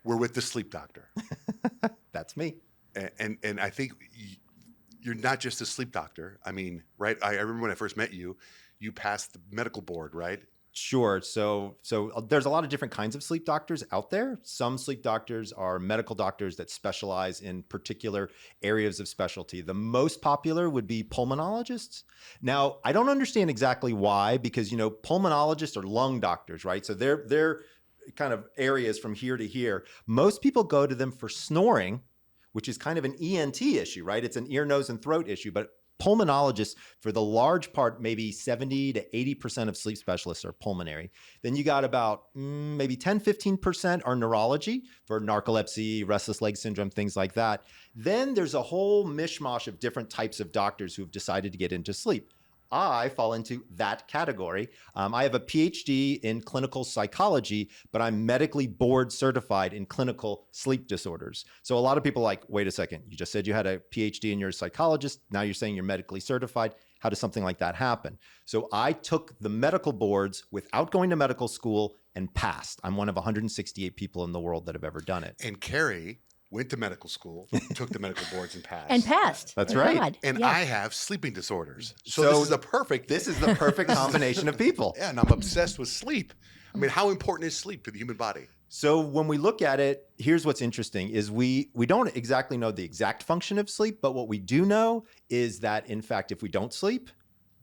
we're with the sleep doctor. That's me. And I think you're not just a sleep doctor. I mean, right? I remember when I first met you, you passed the medical board, right? Sure. So there's a lot of different kinds of sleep doctors out there. Some sleep doctors are medical doctors that specialize in particular areas of specialty. The most popular would be pulmonologists. Now, I don't understand exactly why, because, pulmonologists are lung doctors, right? So they're kind of areas from here to here. Most people go to them for snoring, which is kind of an ENT issue, right? It's an ear, nose, and throat issue, but pulmonologists, for the large part, maybe 70 to 80% of sleep specialists are pulmonary. Then you got about maybe 10, 15% are neurology for narcolepsy, restless leg syndrome, things like that. Then there's a whole mishmash of different types of doctors who've decided to get into sleep. I fall into that category. I have a PhD in clinical psychology, but I'm medically board certified in clinical sleep disorders. So a lot of people are like, wait a second, you just said you had a PhD and you're a psychologist. Now you're saying you're medically certified. How does something like that happen? So I took the medical boards without going to medical school and passed. I'm one of 168 people in the world that have ever done it. And Carrie went to medical school, took the medical boards and passed. And passed. That's right. God. And Yeah. I have sleeping disorders. So this is the perfect combination of people. Yeah, and I'm obsessed with sleep. I mean, how important is sleep to the human body? So when we look at it, here's what's interesting is we don't exactly know the exact function of sleep, but what we do know is that, in fact, if we don't sleep,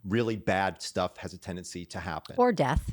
really bad stuff has a tendency to happen. Or death.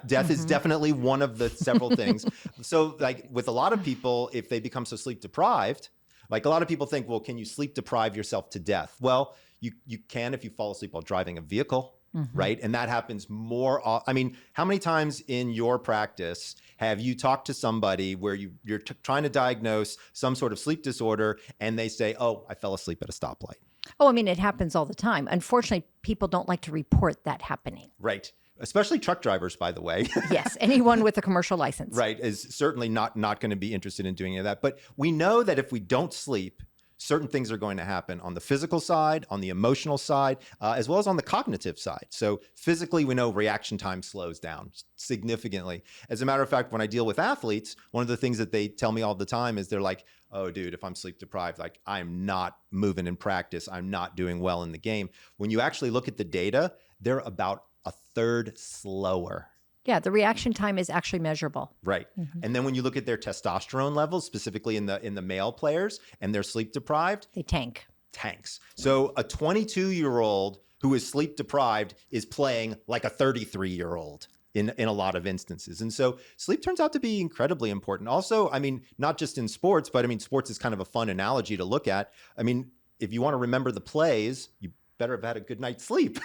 Death is definitely one of the several things. So like with a lot of people, if they become so sleep deprived, like a lot of people think, well, can you sleep deprive yourself to death? Well, you can if you fall asleep while driving a vehicle, right? And that happens more. I mean, how many times in your practice have you talked to somebody where you're trying to diagnose some sort of sleep disorder and they say, oh, I fell asleep at a stoplight? Oh, I mean, it happens all the time. Unfortunately, people don't like to report that happening. Right. Especially truck drivers, by the way. Yes, anyone with a commercial license. Right, is certainly not going to be interested in doing any of that. But we know that if we don't sleep, certain things are going to happen on the physical side, on the emotional side, as well as on the cognitive side. So physically, we know reaction time slows down significantly. As a matter of fact, when I deal with athletes, one of the things that they tell me all the time is they're like, oh, dude, if I'm sleep deprived, like I'm not moving in practice, I'm not doing well in the game. When you actually look at the data, they're about a third slower. Yeah, the reaction time is actually measurable. Right. And then when you look at their testosterone levels, specifically in the male players, and they're sleep deprived, They tanks. So a 22-year-old who is sleep deprived is playing like a 33-year-old in a lot of instances. And so sleep turns out to be incredibly important. Also, I mean, not just in sports, but I mean, sports is kind of a fun analogy to look at. I mean, if you want to remember the plays, you better have had a good night's sleep,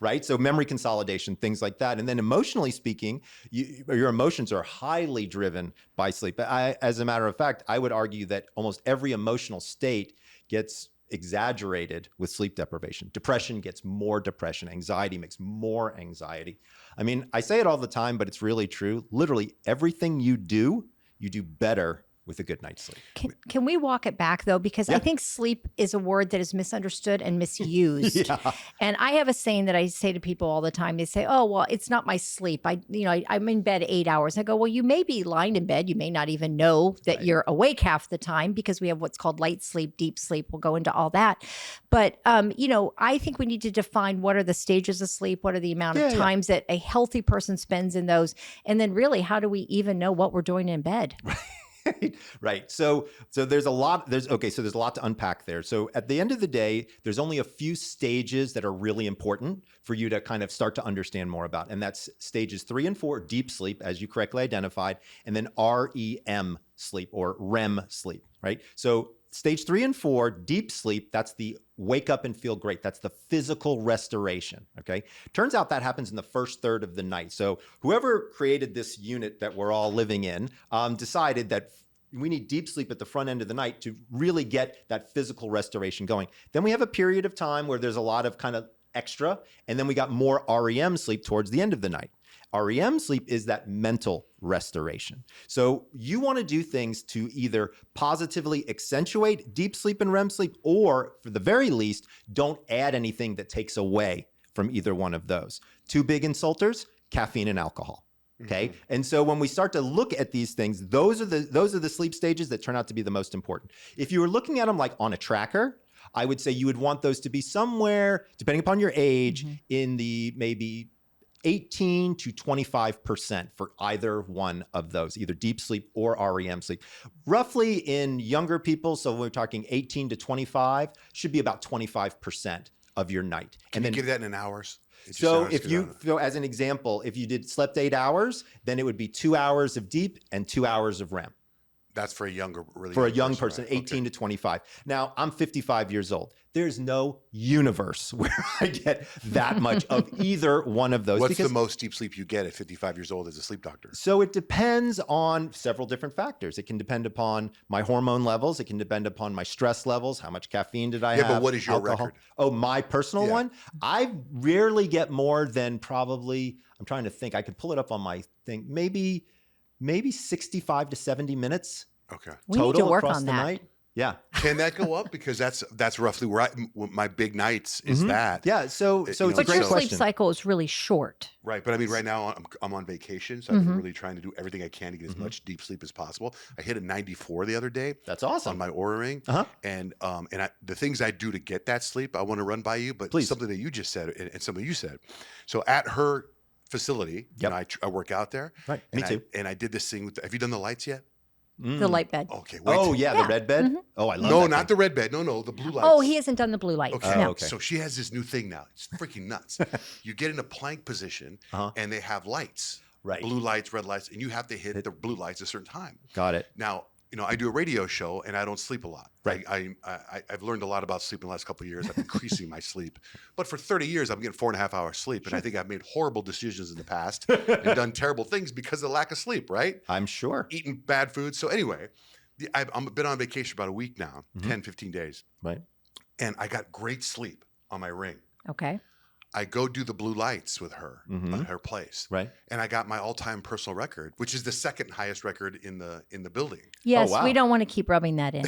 right? So memory consolidation, things like that. And then emotionally speaking, your emotions are highly driven by sleep. As a matter of fact, I would argue that almost every emotional state gets exaggerated with sleep deprivation. Depression gets more depression. Anxiety makes more anxiety. I mean, I say it all the time, but it's really true. Literally everything you do better with a good night's sleep. Can we walk it back though? Because I think sleep is a word that is misunderstood and misused. And I have a saying that I say to people all the time. They say, oh, well, it's not my sleep. I'm in bed 8 hours. I go, well, you may be lying in bed. You may not even know that you're awake half the time because we have what's called light sleep, deep sleep. We'll go into all that. But, I think we need to define what are the stages of sleep, what are the amount of times that a healthy person spends in those. And then really, how do we even know what we're doing in bed? Right. So there's a lot to unpack there. So at the end of the day, there's only a few stages that are really important for you to kind of start to understand more about. And that's stages 3 and 4, deep sleep, as you correctly identified, and then REM sleep or REM sleep, right? So stage 3 and 4, deep sleep, that's the wake up and feel great. That's the physical restoration, okay? Turns out that happens in the first third of the night. So whoever created this unit that we're all living in decided that we need deep sleep at the front end of the night to really get that physical restoration going. Then we have a period of time where there's a lot of kind of extra, and then we got more REM sleep towards the end of the night. REM sleep is that mental restoration. So you want to do things to either positively accentuate deep sleep and REM sleep, or for the very least, don't add anything that takes away from either one of those. Two big insulters, caffeine and alcohol. Okay. And so when we start to look at these things, those are the sleep stages that turn out to be the most important. If you were looking at them like on a tracker, I would say you would want those to be somewhere, depending upon your age, in the maybe 18 to 25% for either one of those, either deep sleep or REM sleep. Roughly in younger people, so we're talking 18 to 25, should be about 25% of your night. Can you give that in hours? So as an example, if you slept 8 hours, then it would be 2 hours of deep and 2 hours of REM. That's for a younger, really for a young person, right? 18 to 25. Now, I'm 55 years old. There's no universe where I get that much of either one of those. What's the most deep sleep you get at 55 years old as a sleep doctor? So it depends on several different factors. It can depend upon my hormone levels. It can depend upon my stress levels. How much caffeine did I have? Yeah, but what is your alcohol. record? Oh, my personal one? I rarely get more than probably, I'm trying to think, I could pull it up on my thing, maybe 65 to 70 minutes. Okay. We need to work across on the that. night. Yeah. Can that go up? Because that's roughly where my big nights is that. Yeah. So it's a But great your question. sleep cycle is really short. Right. But I mean, right now I'm on vacation, so I've been really trying to do everything I can to get as much deep sleep as possible. I hit a 94 the other day. That's awesome. On my Oura Ring. And the things I do to get that sleep, I want to run by you, but Please. something that you just said and something you said. So at her facility, you know, I work out there. Right. And Me too. And I did this thing have you done the lights yet? The light bed. Okay. Wait Oh, yeah, Yeah. the red bed? Oh, I love No, that not thing. the red bed. No, the blue lights. Oh, he hasn't done the blue lights. Okay. No. okay. So she has this new thing now. It's freaking nuts. You get in a plank position and they have lights. Right. Blue lights, red lights, and you have to hit the blue lights a certain time. Got it. Now, you know, I do a radio show and I don't sleep a lot. Right. I've learned a lot about sleep in the last couple of years. I'm increasing my sleep. But for 30 years, I'm getting 4.5 hours sleep. And I think I've made horrible decisions in the past and done terrible things because of the lack of sleep, right? I'm sure. Eating bad food. So anyway, I've been on vacation for about a week now, 10, 15 days. Right. And I got great sleep on my ring. Okay. I go do the blue lights with her at her place. Right. And I got my all-time personal record, which is the second highest record in the building. Yes, wow. we don't want to keep rubbing that in.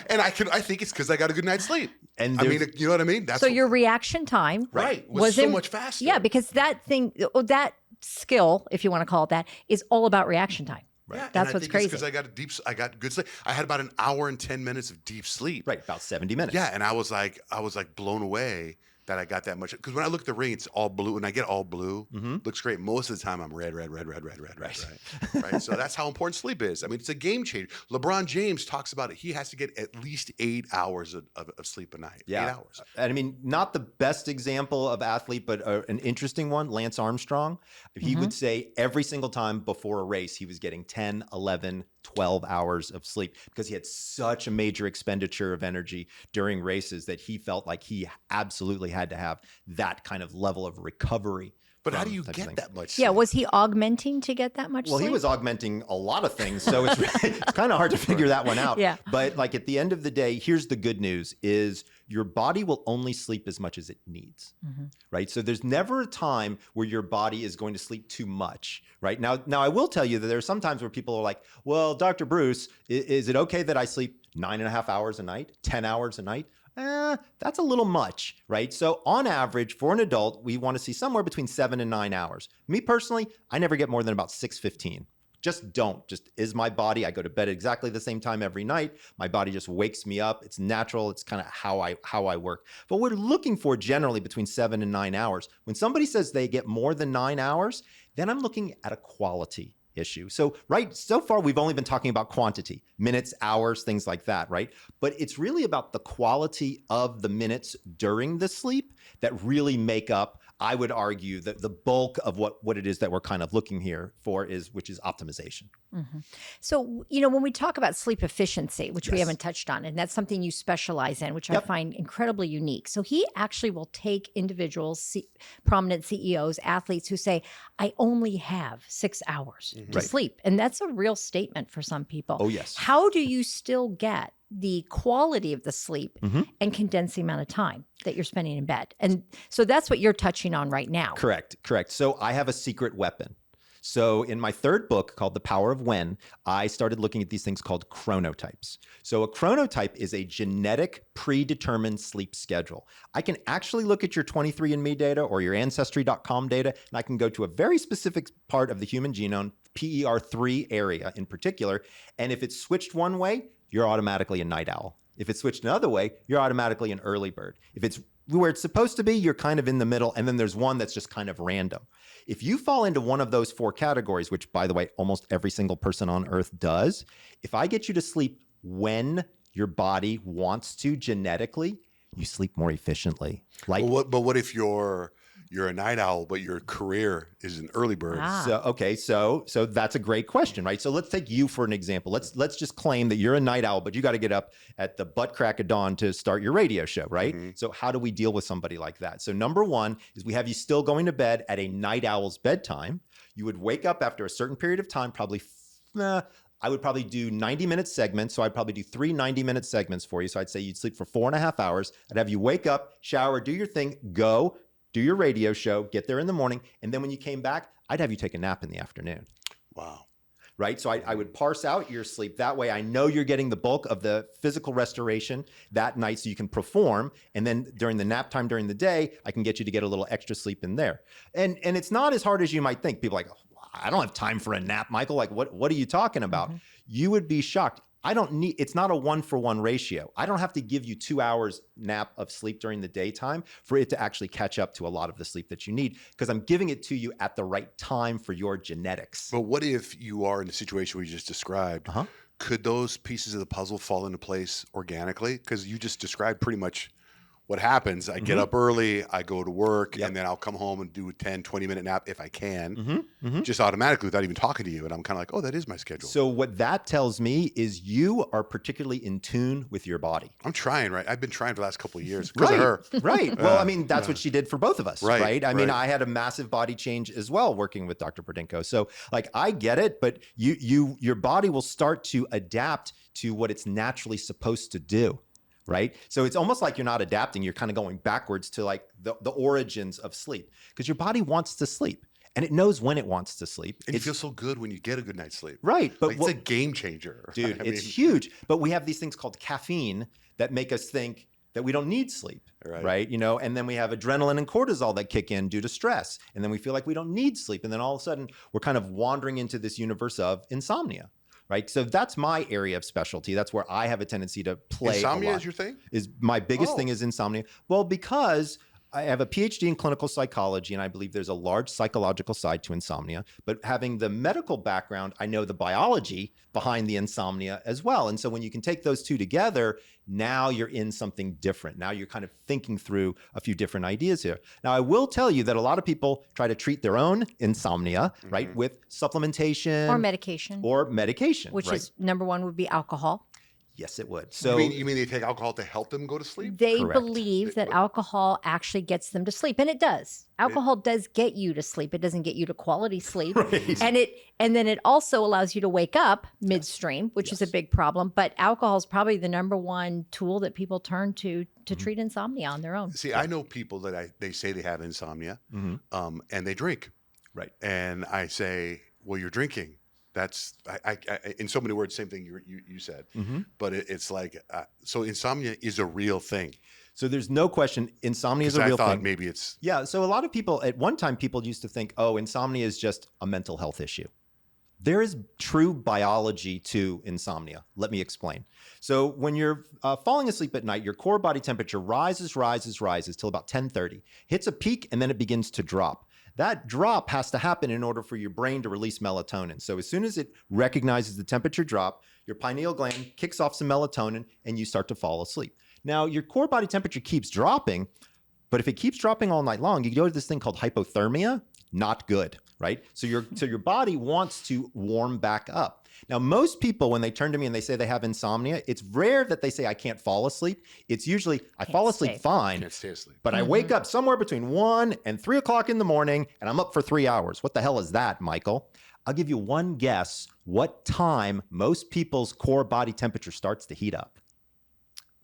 And I think it's because I got a good night's sleep. And I mean, you know what I mean? That's So your reaction time right was so in- much faster. Yeah, because that skill, if you want to call it that, is all about reaction time. Right. That's what's crazy. Because I got good sleep. I had about an hour and 10 minutes of deep sleep. Right. About 70 minutes. Yeah, and I was like blown away that I got that much. Because when I look at the ring, it's all blue, and I get all blue. Looks great. Most of the time, I'm red. Right. So that's how important sleep is. I mean, it's a game changer. LeBron James talks about it. He has to get at least 8 hours of sleep a night. Yeah. 8 hours. And I mean, not the best example of athlete, but an interesting one, Lance Armstrong. He would say every single time before a race, he was getting 10, 11, 12 hours of sleep because he had such a major expenditure of energy during races that he felt like he absolutely had to have that kind of level of recovery. But how do you get that much sleep? Yeah, was he augmenting to get that much Well, sleep? he was augmenting a lot of things, so it's kind of hard to figure that one out. Yeah. But like at the end of the day, here's the good news is your body will only sleep as much as it needs, right? So there's never a time where your body is going to sleep too much, right? Now I will tell you that there are some times where people are like, well, Dr. Breus, is it okay that I sleep 9.5 hours a night, 10 hours a night? That's a little much, right? So on average, for an adult, we want to see somewhere between 7 and 9 hours. Me personally, I never get more than about 6:15. Just don't. Just is my body. I go to bed at exactly the same time every night. My body just wakes me up. It's natural. It's kind of how I work. But we're looking for generally between 7 and 9 hours. When somebody says they get more than 9 hours, then I'm looking at a quality issue. So so far we've only been talking about quantity, minutes, hours, things like that, right? But it's really about the quality of the minutes during the sleep that really make up, I would argue, that the bulk of what it is that we're kind of looking here for which is optimization. So, when we talk about sleep efficiency, which we Yes. haven't touched on, and that's something you specialize in, which I find incredibly unique. So he actually will take individuals, prominent CEOs, athletes who say, I only have 6 hours to sleep. And that's a real statement for some people. Oh, yes. How do you still get the quality of the sleep and condense the amount of time that you're spending in bed? And so that's what you're touching on right now. Correct. So I have a secret weapon. So in my third book called The Power of When, I started looking at these things called chronotypes. So a chronotype is a genetic predetermined sleep schedule. I can actually look at your 23andMe data or your Ancestry.com data, and I can go to a very specific part of the human genome, PER3 area in particular, and if it's switched one way, you're automatically a night owl. If it's switched another way, you're automatically an early bird. If it's where it's supposed to be, you're kind of in the middle, and then there's one that's just kind of random. If you fall into one of those four categories, which by the way, almost every single person on earth does, if I get you to sleep when your body wants to genetically, you sleep more efficiently. Like, but what if you're a night owl, but your career is an early bird? So that's a great question, right? So let's take you for an example. Let's just claim that you're a night owl, but you got to get up at the butt crack of dawn to start your radio show, right? Mm-hmm. So how do we deal with somebody like that? So number one is we have you still going to bed at a night owl's bedtime. You would wake up after a certain period of time, I would probably do 90-minute segments. So I'd probably do 3 90-minute segments for you. So I'd say you'd sleep for 4.5 hours. I'd have you wake up, shower, do your thing, go, do your radio show, get there in the morning. And then when you came back, I'd have you take a nap in the afternoon. Wow. Right? So I would parse out your sleep. That way I know you're getting the bulk of the physical restoration that night so you can perform. And then during the nap time during the day, I can get you to get a little extra sleep in there. And it's not as hard as you might think. People are like, oh, I don't have time for a nap, Michael. Like, what are you talking about? Mm-hmm. You would be shocked. It's not a 1-for-1 ratio. I don't have to give you 2 hours nap of sleep during the daytime for it to actually catch up to a lot of the sleep that you need, because I'm giving it to you at the right time for your genetics. But what if you are in the situation we just described? Uh-huh. Could those pieces of the puzzle fall into place organically? Because you just described pretty much what happens. I get up early, I go to work, and then I'll come home and do a 10, 20-minute nap if I can, just automatically without even talking to you. And I'm kind of like, oh, that is my schedule. So what that tells me is you are particularly in tune with your body. I'm trying, right? I've been trying for the last couple of years because of her. Right. Well, I mean, that's what she did for both of us, right? I mean, right. I had a massive body change as well working with Dr. Perdinko. So like, I get it, but your body will start to adapt to what it's naturally supposed to do. Right. So it's almost like you're not adapting. You're kind of going backwards to like the origins of sleep, because your body wants to sleep and it knows when it wants to sleep. And you feel so good when you get a good night's sleep. Right. But like, it's a game changer. Dude, it's huge. But we have these things called caffeine that make us think that we don't need sleep. Right. You know, and then we have adrenaline and cortisol that kick in due to stress. And then we feel like we don't need sleep. And then all of a sudden we're kind of wandering into this universe of insomnia. Right. So that's my area of specialty. That's where I have a tendency to play. Insomnia a lot. is your thing? Is my biggest thing is insomnia. Well, because I have a PhD in clinical psychology, and I believe there's a large psychological side to insomnia. But having the medical background, I know the biology behind the insomnia as well. And so when you can take those two together, now you're in something different. Now you're kind of thinking through a few different ideas here. Now, I will tell you that a lot of people try to treat their own insomnia, right, with supplementation. Or medication. Which right? is number one would be alcohol. Yes, it would. So you mean they take alcohol to help them go to sleep? They Correct. believe that alcohol actually gets them to sleep, and it does. Alcohol does get you to sleep. It doesn't get you to quality sleep. Right. And then it also allows you to wake up midstream, which is a big problem. But alcohol is probably the number one tool that people turn to treat insomnia on their own. See, I know people that they say they have insomnia, and they drink. Right. And I say, well, you're drinking. That's I in so many words, same thing you said, but it's like so insomnia is a real thing. So there's no question insomnia is a real thing. I thought maybe it's So a lot of people at one time people used to think, oh, insomnia is just a mental health issue. There is true biology to insomnia. Let me explain. So when you're falling asleep at night, your core body temperature rises till about 10:30, hits a peak, and then it begins to drop. That drop has to happen in order for your brain to release melatonin. So as soon as it recognizes the temperature drop, your pineal gland kicks off some melatonin and you start to fall asleep. Now, your core body temperature keeps dropping, but if it keeps dropping all night long, you go to this thing called hypothermia. Not good, right? So your body wants to warm back up. Now, most people, when they turn to me and they say they have insomnia, it's rare that they say, I can't fall asleep. It's usually, I fall asleep fine, can't stay asleep. But I wake up somewhere between 1 and 3 o'clock in the morning, and I'm up for 3 hours. What the hell is that, Michael? I'll give you one guess what time most people's core body temperature starts to heat up.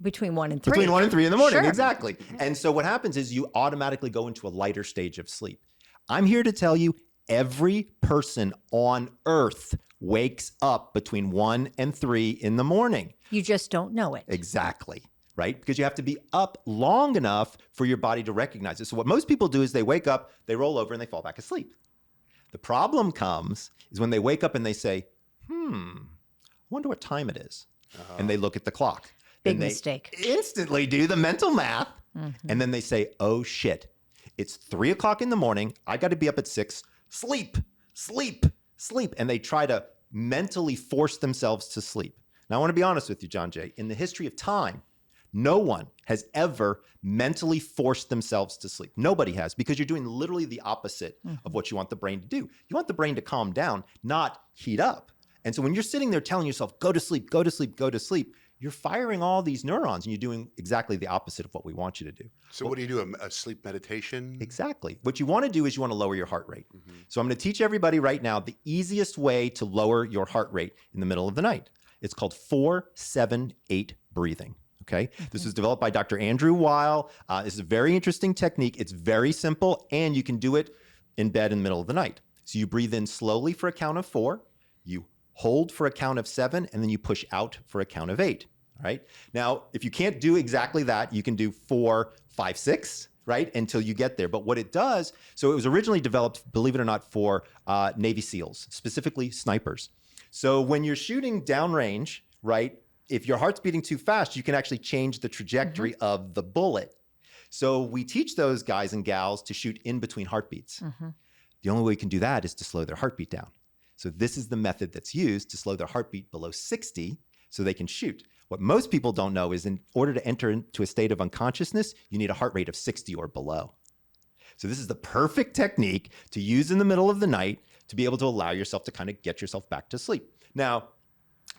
Between 1 and 3. Between 1 and 3 in the morning, Sure. Exactly. And so what happens is you automatically go into a lighter stage of sleep. I'm here to tell you, Every person on earth wakes up between 1 and 3 in the morning. You just don't know it. Exactly. Right? Because you have to be up long enough for your body to recognize it. So what most people do is they wake up, they roll over, and they fall back asleep. The problem comes is when they wake up and they say, I wonder what time it is. And they look at the clock. Big and they mistake. Instantly do the mental math. And then they say, oh shit, it's 3 o'clock in the morning. I got to be up at 6. Sleep, sleep, sleep. And they try to mentally force themselves to sleep. Now I want to be honest with you, John Jay. In the history of time, no one has ever mentally forced themselves to sleep. Nobody has, because you're doing literally the opposite of what you want the brain to do. You want the brain to calm down, not heat up. And so when you're sitting there telling yourself, go to sleep, go to sleep, go to sleep, you're firing all these neurons and you're doing exactly the opposite of what we want you to do. So what do you do? A sleep meditation? Exactly. What you want to do is you want to lower your heart rate. So I'm going to teach everybody right now the easiest way to lower your heart rate in the middle of the night. It's called 4-7-8 breathing. Okay. This was developed by Dr. Andrew Weil. It's a very interesting technique. It's very simple, and you can do it in bed in the middle of the night. So you breathe in slowly for a count of 4, you hold for a count of 7, and then you push out for a count of 8. All right. Now, if you can't do exactly that, you can do 4, 5, 6, right, until you get there. But what it does, so it was originally developed, believe it or not, for Navy SEALs, specifically snipers. So when you're shooting downrange, right, if your heart's beating too fast, you can actually change the trajectory of the bullet. So we teach those guys and gals to shoot in between heartbeats. The only way we can do that is to slow their heartbeat down. So this is the method that's used to slow their heartbeat below 60 so they can shoot. What most people don't know is in order to enter into a state of unconsciousness, you need a heart rate of 60 or below. So this is the perfect technique to use in the middle of the night to be able to allow yourself to kind of get yourself back to sleep. Now,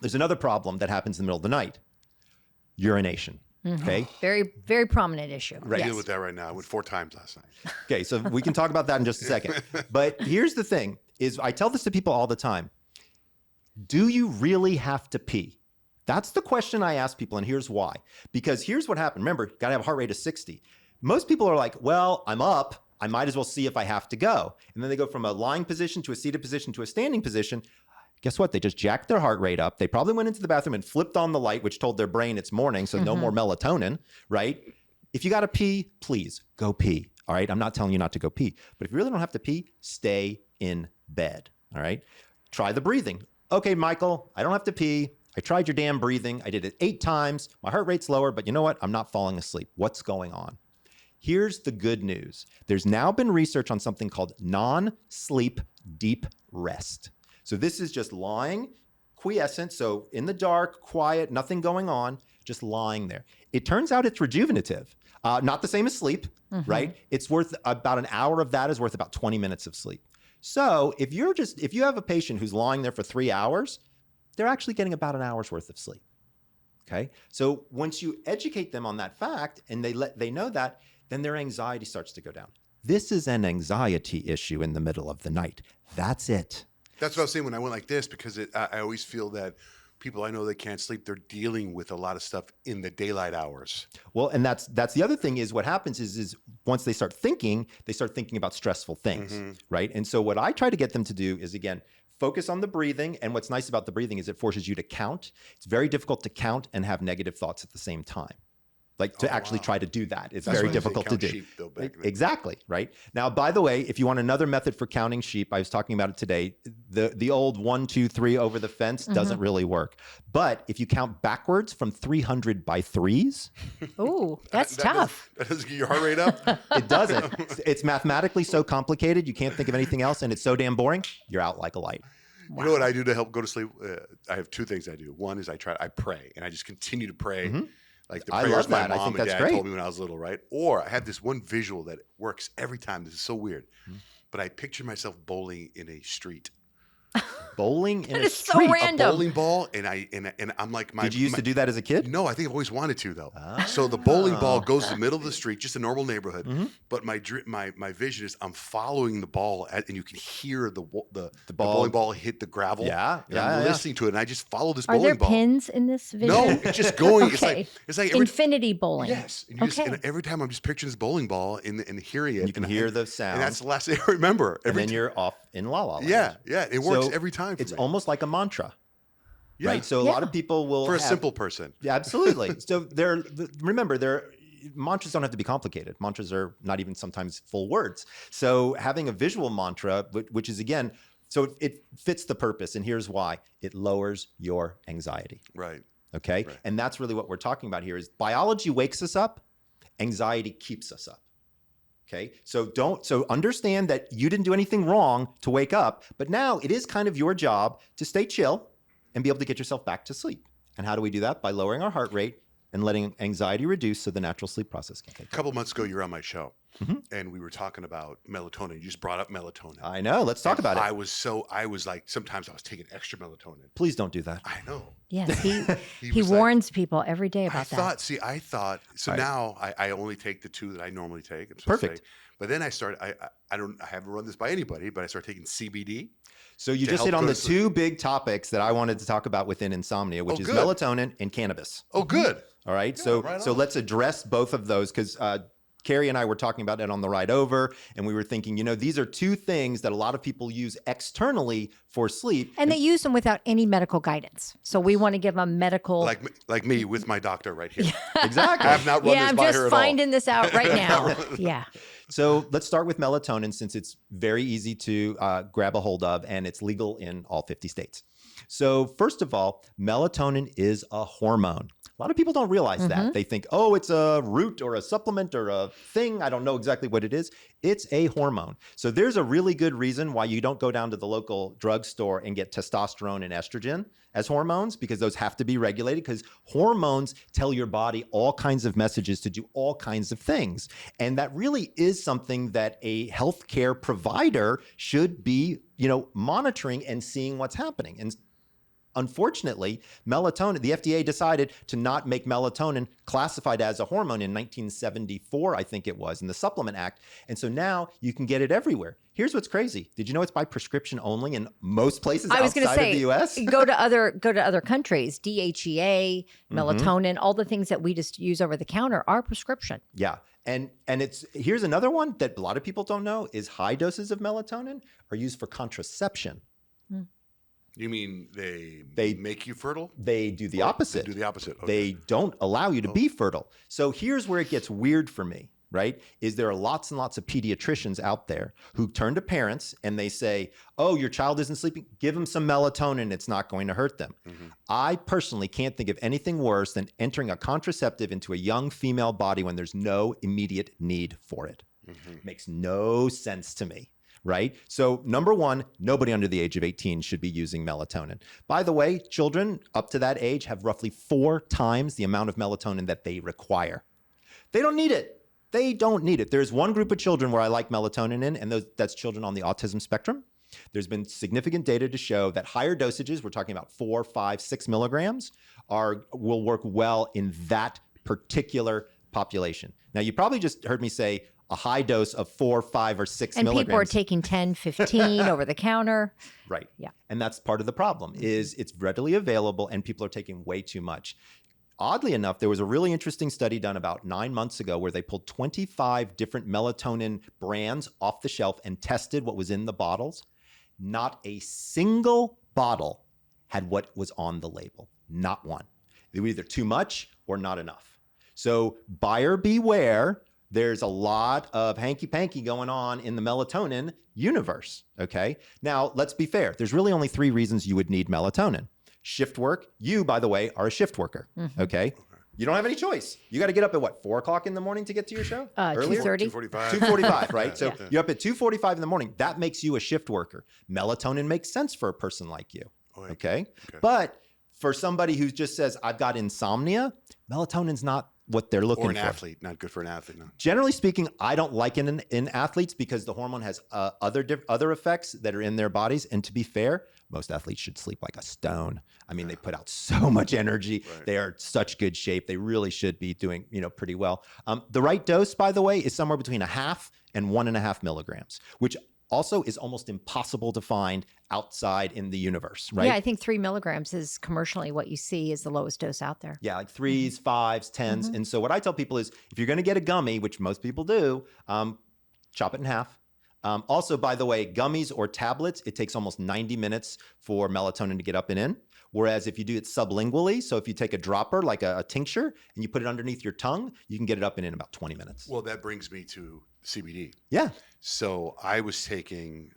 there's another problem that happens in the middle of the night. Urination. Okay. Very, very prominent issue. I deal with that right now. I went 4 times last night. Okay, so we can talk about that in just a second. But here's the thing, is I tell this to people all the time. Do you really have to pee? That's the question I ask people, and here's why. Because here's what happened. Remember, got to have a heart rate of 60. Most people are like, well, I'm up. I might as well see if I have to go. And then they go from a lying position to a seated position to a standing position. Guess what? They just jacked their heart rate up. They probably went into the bathroom and flipped on the light, which told their brain it's morning, so no more melatonin, right? If you got to pee, please go pee, all right? I'm not telling you not to go pee. But if you really don't have to pee, stay in bed, all right? Try the breathing. Okay, Michael, I don't have to pee. I tried your damn breathing. I did it 8 times. My heart rate's lower, but you know what? I'm not falling asleep. What's going on? Here's the good news. There's now been research on something called non-sleep deep rest. So this is just lying, quiescent, so in the dark, quiet, nothing going on, just lying there. It turns out it's rejuvenative. Not the same as sleep, right? It's worth about an hour of that is worth about 20 minutes of sleep. So if you have a patient who's lying there for 3 hours, they're actually getting about an hour's worth of sleep. Okay. So once you educate them on that fact and they know that, then their anxiety starts to go down. This is an anxiety issue in the middle of the night. That's it. That's what I was saying when I went like this, because I always feel that people I know that can't sleep, they're dealing with a lot of stuff in the daylight hours. Well, and that's the other thing is what happens is once they start thinking about stressful things, right? And so what I try to get them to do is, again, focus on the breathing. And what's nice about the breathing is it forces you to count. It's very difficult to count and have negative thoughts at the same time. Like to actually try to do that. It's very difficult to do. Sheep, though, exactly, right? Now, by the way, if you want another method for counting sheep, I was talking about it today, the old 1, 2, 3 over the fence doesn't really work. But if you count backwards from 300 by 3s. Ooh, that's tough. That doesn't get your heart rate up? It doesn't. It's mathematically so complicated, you can't think of anything else, and it's so damn boring, you're out like a light. Wow. You know what I do to help go to sleep? I have 2 things I do. One is I pray, and I just continue to pray. Like the prayers my mom and dad told me when I was little, right? Or I have this one visual that works every time. This is so weird. But I picture myself bowling in a street. Bowling in a so street? random. A bowling ball, and I'm like Did you used to do that as a kid? No, I think I've always wanted to though. So the bowling ball goes to the middle of the street, just a normal neighborhood. But my vision is I'm following the ball, and you can hear the bowling ball hit the gravel. I'm listening to it, and I just follow this bowling ball. Are there pins in this vision? No, it's just going. Okay. It's like infinity bowling. Yes, and every time I'm just picturing this bowling ball and hearing it. You can hear the sound, and that's the last thing I remember. And then you're off in La La Land. Yeah. It works So every time for it's me. almost like a mantra. Yeah. Right. So a lot of people will For a have- simple person. Yeah, absolutely. So remember, mantras don't have to be complicated. Mantras are not even sometimes full words. So having a visual mantra, which is again, so it fits the purpose. And here's why: it lowers your anxiety. Right. Okay. Right. And that's really what we're talking about here is biology wakes us up, anxiety keeps us up. Okay. So understand that you didn't do anything wrong to wake up, but now it is kind of your job to stay chill and be able to get yourself back to sleep. And how do we do that? By lowering our heart rate and letting anxiety reduce so the natural sleep process can take A couple months ago, you were on my show, and we were talking about melatonin. You just brought up melatonin. I know. Let's talk about it. I was like, sometimes I was taking extra melatonin. Please don't do that. I know. Yes, he was like- warns people every day about that. I thought, so Right. now I only take the 2 that I normally take. I'm supposed to Perfect. say. But then I started, I haven't run this by anybody, but I started taking CBD. So you to just help hit on go the to sleep. 2 big topics that I wanted to talk about within insomnia, which is good. melatonin and cannabis. Oh, good. All right. Yeah, So right so on. let's address both of those because Carrie and I were talking about it on the ride over, and we were thinking, these are 2 things that a lot of people use externally for sleep. And they use them without any medical guidance. So we want to give them medical. Like me with my doctor right here. Exactly. I have not run yeah, this I'm by just her at finding this out right now. Yeah. So let's start with melatonin since it's very easy to grab a hold of and it's legal in all 50 states. So first of all, melatonin is a hormone. A lot of people don't realize that. They think, oh, it's a root or a supplement or a thing. I don't know exactly what it is. It's a hormone. So there's a really good reason why you don't go down to the local drugstore and get testosterone and estrogen as hormones, because those have to be regulated, because hormones tell your body all kinds of messages to do all kinds of things. And that really is something that a healthcare provider should be, monitoring and seeing what's happening. And unfortunately, melatonin, the FDA decided to not make melatonin classified as a hormone in 1974, I think it was, in the Supplement Act. And so now you can get it everywhere. Here's what's crazy. Did you know it's by prescription only in most places I was going to outside say, of the US? go to other countries. DHEA, melatonin, all the things that we just use over the counter are prescription. Yeah. And here's another one that a lot of people don't know is high doses of melatonin are used for contraception. You mean they make you fertile? They do the Or opposite. They do the opposite. Okay. They don't allow you to be fertile. So here's where it gets weird for me, right? Is there are lots and lots of pediatricians out there who turn to parents and they say, oh, your child isn't sleeping, give them some melatonin, it's not going to hurt them. I personally can't think of anything worse than entering a contraceptive into a young female body when there's no immediate need for it. Makes no sense to me. Right? So number one, nobody under the age of 18 should be using melatonin. By the way, children up to that age have roughly 4 times the amount of melatonin that they require. They don't need it. They don't need it. There's one group of children where I like melatonin in, and that's children on the autism spectrum. There's been significant data to show that higher dosages, we're talking about 4, 5, 6 milligrams, will work well in that particular population. Now, you probably just heard me say a high dose of 4, 5, or 6 And milligrams. people are taking 10, 15 over the counter. Right. Yeah. And that's part of the problem is it's readily available and people are taking way too much. Oddly enough, there was a really interesting study done about 9 months ago where they pulled 25 different melatonin brands off the shelf and tested what was in the bottles. Not a single bottle had what was on the label. Not one. They were either too much or not enough. So buyer beware. There's a lot of hanky-panky going on in the melatonin universe, okay? Now, let's be fair. There's really only 3 reasons you would need melatonin. Shift work. You, by the way, are a shift worker, okay? You don't have any choice. You got to get up at 4 o'clock in the morning to get to your show? Earlier? 2:30. 2:45. 2:45, right? So Yeah. you're up at 2:45 in the morning. That makes you a shift worker. Melatonin makes sense for a person like you, okay? But for somebody who just says, I've got insomnia, melatonin's not what they're looking Or an for. athlete. Not good for an athlete. No. Generally speaking, I don't like it in athletes because the hormone has other effects that are in their bodies. And to be fair, most athletes should sleep like a stone. I mean, they put out so much energy. Right. They are such good shape. They really should be doing, pretty well. The right dose, by the way, is somewhere between 0.5 and 1.5 milligrams, which also is almost impossible to find outside in the universe, right? Yeah, I think 3 milligrams is commercially what you see is the lowest dose out there. Yeah, like 3s, 5s, 10s. And so what I tell people is if you're going to get a gummy, which most people do, chop it in half. Also, by the way, gummies or tablets, it takes almost 90 minutes for melatonin to get up and in. Whereas if you do it sublingually, so if you take a dropper, like a tincture, and you put it underneath your tongue, you can get it up and in about 20 minutes. Well, that brings me to CBD. Yeah. So I was taking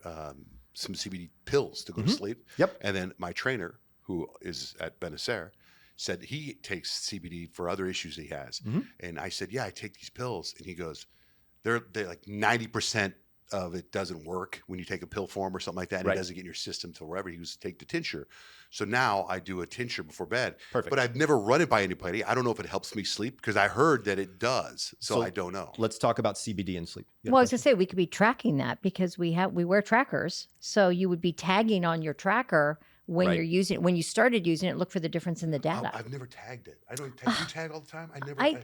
some CBD pills to go to sleep. Yep. And then my trainer, who is at Benacer, said he takes CBD for other issues he has. And I said, yeah, I take these pills. And he goes, they're like 90% of it doesn't work when you take a pill form or something like that. And it doesn't get in your system till wherever. He was to take the tincture. So now I do a tincture before bed. Perfect. But I've never run it by anybody. I don't know if it helps me sleep because I heard that it does. So I don't know. Let's talk about CBD and sleep. Well, I was going to say we could be tracking that because we wear trackers. So you would be tagging on your tracker when you're using it. When you started using it, look for the difference in the data. I've never tagged it. I don't tag. You tag all the time?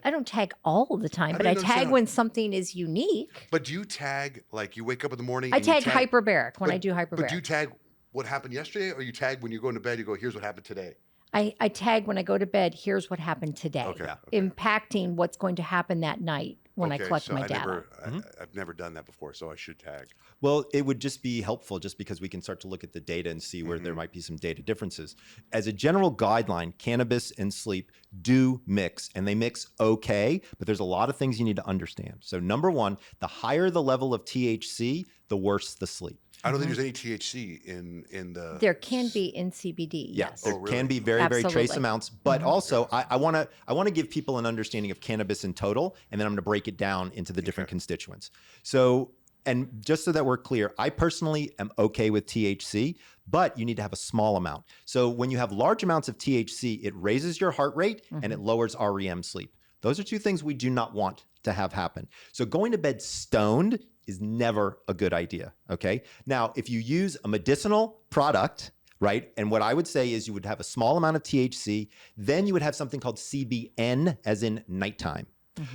I don't tag all the time, but I tag when something is unique. But do you tag, like you wake up in the morning? I tag hyperbaric when I do hyperbaric. But do you tag what happened yesterday, or you tag when you go into bed, you go, here's what happened today? I tag when I go to bed, here's what happened today. Okay. Impacting what's going to happen that night when I collect my data. I've never done that before, so I should tag. Well, it would just be helpful just because we can start to look at the data and see where there might be some data differences. As a general guideline, cannabis and sleep do mix, and they mix okay, but there's a lot of things you need to understand. So number one, the higher the level of THC, the worse the sleep. I don't think there's any THC in the. There can be in CBD. Yes. There can be very, very trace amounts, but also I want to give people an understanding of cannabis in total, and then I'm going to break it down into the different constituents. So, and just so that we're clear, I personally am okay with THC, but you need to have a small amount. So when you have large amounts of THC, it raises your heart rate and it lowers REM sleep. Those are two things we do not want to have happen. So going to bed stoned is never a good idea, okay? Now, if you use a medicinal product, right, and what I would say is you would have a small amount of THC, then you would have something called CBN, as in nighttime.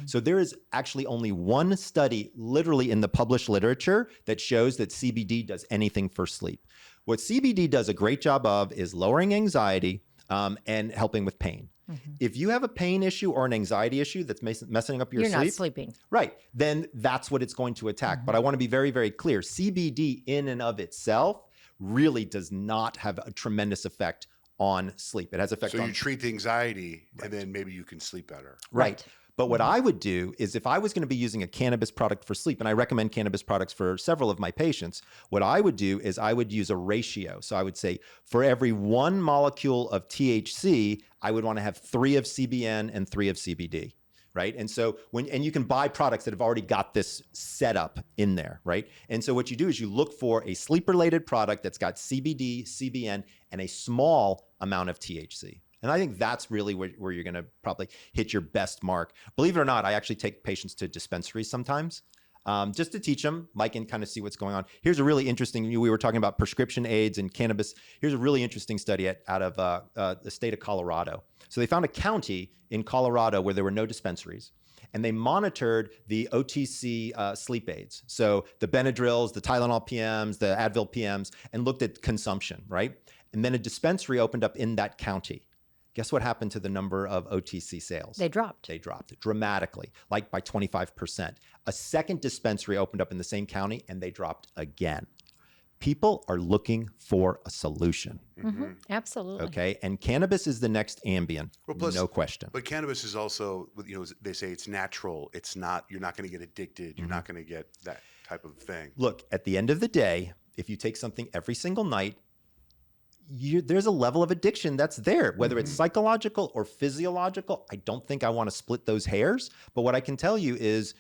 So there is actually only one study literally in the published literature that shows that CBD does anything for sleep. What CBD does a great job of is lowering anxiety and helping with pain. If you have a pain issue or an anxiety issue that's messing up your sleep, you're not sleeping. Right, then that's what it's going to attack. But I want to be very, very clear. CBD in and of itself really does not have a tremendous effect on sleep. It has effect on... So you treat the anxiety and then maybe you can sleep better. Right. But what I would do is if I was going to be using a cannabis product for sleep, and I recommend cannabis products for several of my patients, what I would do is I would use a ratio. So I would say for every 1 molecule of THC, I would want to have 3 of CBN and 3 of CBD. Right. And so and you can buy products that have already got this set up in there. Right. And so what you do is you look for a sleep related product that's got CBD, CBN, and a small amount of THC. And I think that's really where you're going to probably hit your best mark. Believe it or not, I actually take patients to dispensaries sometimes just to teach them, Mike, and kind of see what's going on. Here's a really interesting, we were talking about prescription aids and cannabis. Here's a really interesting study out of the state of Colorado. So they found a county in Colorado where there were no dispensaries. And they monitored the OTC sleep aids. So the Benadryls, the Tylenol PMs, the Advil PMs, and looked at consumption, right? And then a dispensary opened up in that county. Guess what happened to the number of OTC sales? They dropped. They dropped dramatically, like by 25%. A second dispensary opened up in the same county and they dropped again. People are looking for a solution. Absolutely. Okay. And cannabis is the next Ambien. Well, plus, no question. But cannabis is also, they say it's natural. It's not, you're not going to get addicted. You're not going to get that type of thing. Look, at the end of the day, if you take something every single night, there's a level of addiction that's there, whether it's psychological or physiological. I don't think I want to split those hairs. But what I can tell you is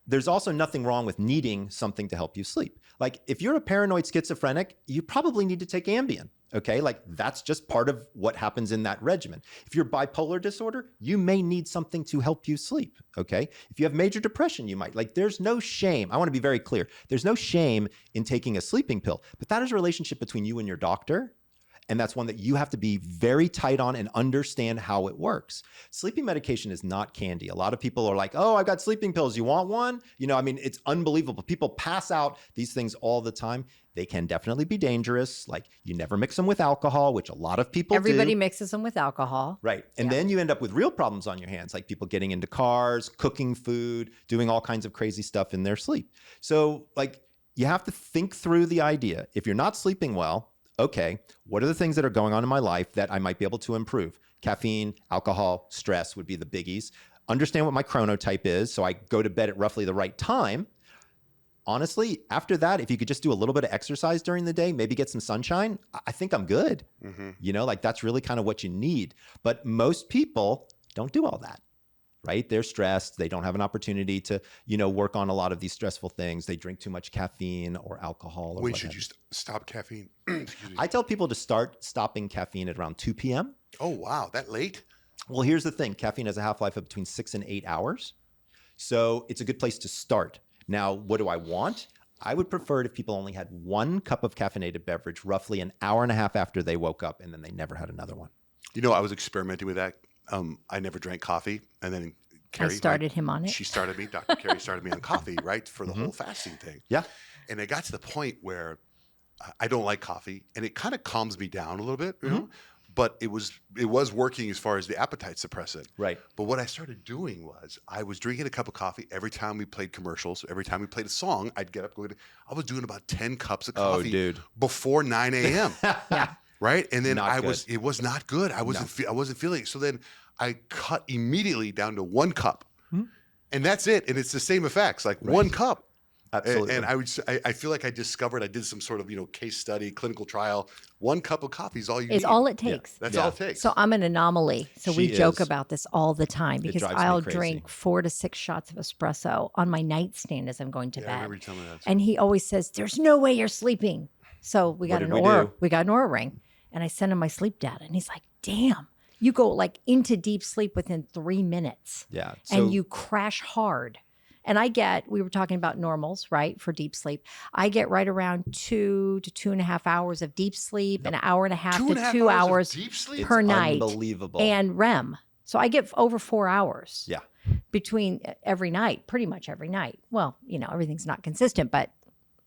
there's also nothing wrong with needing something to help you sleep. Like if you're a paranoid schizophrenic, you probably need to take Ambien. Okay, like that's just part of what happens in that regimen. If you're bipolar disorder, you may need something to help you sleep. Okay, if you have major depression, you might. Like there's no shame. I want to be very clear. There's no shame in taking a sleeping pill, but that is a relationship between you and your doctor. And that's one that you have to be very tight on and understand how it works. Sleeping medication is not candy. A lot of people are like, oh, I got sleeping pills. You want one? It's unbelievable. People pass out these things all the time. They can definitely be dangerous. Like you never mix them with alcohol, which a lot of people Everybody do. mixes them with alcohol. Right. And then you end up with real problems on your hands, like people getting into cars, cooking food, doing all kinds of crazy stuff in their sleep. So like, you have to think through the idea. If you're not sleeping well, okay, what are the things that are going on in my life that I might be able to improve? Caffeine, alcohol, stress would be the biggies. Understand what my chronotype is, so I go to bed at roughly the right time. Honestly, after that, if you could just do a little bit of exercise during the day, maybe get some sunshine, I think I'm good. You know, like that's really kind of what you need. But most people don't do all that, right? They're stressed. They don't have an opportunity to, you know, work on a lot of these stressful things. They drink too much caffeine or alcohol. Or when should you stop caffeine? Excuse me. I tell people to start stopping caffeine at around 2 p.m. Oh, wow. That late? Well, here's the thing. Caffeine has a half-life of between 6 and 8 hours. So it's a good place to start. Now, what do I want? I would prefer it if people only had 1 cup of caffeinated beverage roughly an hour and a half after they woke up, and then they never had another one. You know, I was experimenting with that. I never drank coffee. And then Carrie, I started him on it. She started me, Dr. Carrie started me on coffee, right? For the whole fasting thing. Yeah. And it got to the point where I don't like coffee, and it kind of calms me down a little bit, you know? But it was working as far as the appetite suppressant. Right. But what I started doing was I was drinking a cup of coffee every time we played commercials. Every time we played a song, I'd get up. I was doing about 10 cups of coffee before 9 a.m. Yeah. Right. And then Not it was not good. I wasn't feeling it. So then I cut immediately down to 1 cup. And that's it. And it's the same effects, like 1 cup. Absolutely. And I feel like I did some sort of, you know, case study, clinical trial. 1 cup of coffee is all you need. It's all it takes. That's all it takes. So I'm an anomaly. So we She joke is. about this all the time because drives me I'll crazy. drink 4 to 6 shots of espresso on my nightstand as I'm going to I bed. remember you telling me that. And he always says, "There's no way you're sleeping." So we got did an we Aura. do? We got an Aura ring, and I sent him my sleep data, and he's like, "Damn, you go like into deep sleep within 3 minutes, Yeah. and you crash hard." And we were talking about normals, right, for deep sleep. I get right around 2 to 2.5 hours of deep sleep, an hour and a half to 2 hours of deep sleep. per night, unbelievable. and REM. So I get over 4 hours Yeah. between every night, pretty much every night. Well, you know, everything's not consistent, but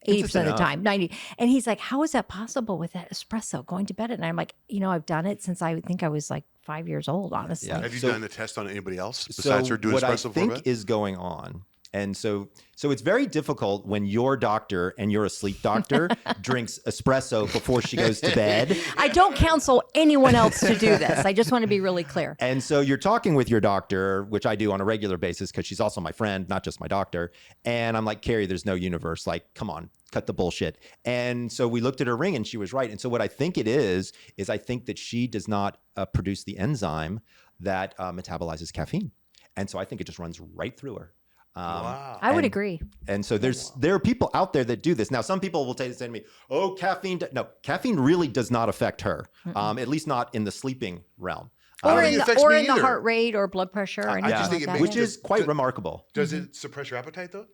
80% of the time, 90. And he's like, "How is that possible with that espresso going to bed at night?" I'm like, you know, I've done it since I think I was like 5 years old, honestly. Yeah. Have you So- done the test on anybody else besides her doing what espresso I before think bed? is going on, and so it's very difficult when your doctor, and you're a sleep doctor, drinks espresso before she goes to bed. I don't counsel anyone else to do this. I just want to be really clear. And so you're talking with your doctor, which I do on a regular basis because she's also my friend, not just my doctor. And I'm like, "Carrie, there's no universe. Like, come on, cut the bullshit." And so we looked at her ring and she was right. And so what I think it is I think that she does not produce the enzyme that metabolizes caffeine. And so I think it just runs right through her. Wow. I would agree. And so there are people out there that do this. Now, some people will say to me, "Oh, caffeine." No, caffeine really does not affect her, at least not in the sleeping realm. Or really affects me in the either. heart rate or blood pressure or I anything just think like it that. makes which is quite remarkable. Does it suppress your appetite though?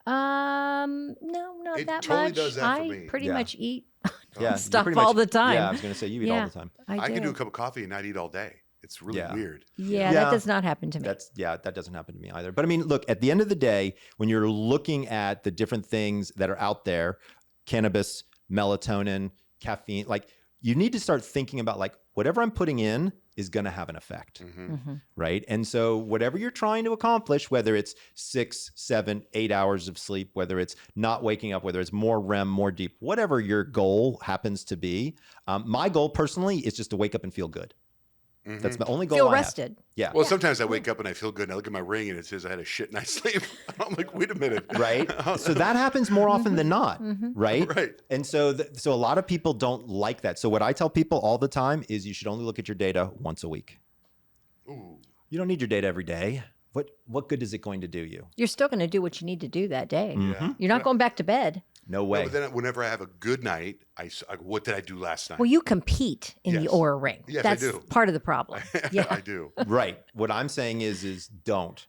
No, not It that totally much. does that for I me. pretty Yeah. much eat Yeah, you stuff pretty all much- the time. Yeah, I was going to say you eat all the time. I can do a cup of coffee and not eat all day. It's really Yeah. weird. Yeah, Yeah. that does not happen to me. That doesn't happen to me either. But I mean, look, at the end of the day, when you're looking at the different things that are out there, cannabis, melatonin, caffeine, like you need to start thinking about like whatever I'm putting in is going to have an effect, right? And so whatever you're trying to accomplish, whether it's 6, 7, 8 hours of sleep, whether it's not waking up, whether it's more REM, more deep, whatever your goal happens to be, my goal personally is just to wake up and feel good. That's my only goal. Feel I have. rested. Yeah. Well, sometimes I wake up and I feel good and I look at my ring and it says I had a shit night's sleep. I'm like, wait a minute. Right. So that happens more often than not. Right. Right. And so, so a lot of people don't like that. So what I tell people all the time is you should only look at your data once a week. Ooh. You don't need your data every day. What good is it going to do you? You're still going to do what you need to do that day. Yeah. You're not going back to bed. No No, way. but then whenever I have a good night, I what did I do last night? Well, you compete in the Yes. Aura ring. Yes, I That's do. part of the problem. Yeah. I do. Right. What I'm saying is don't.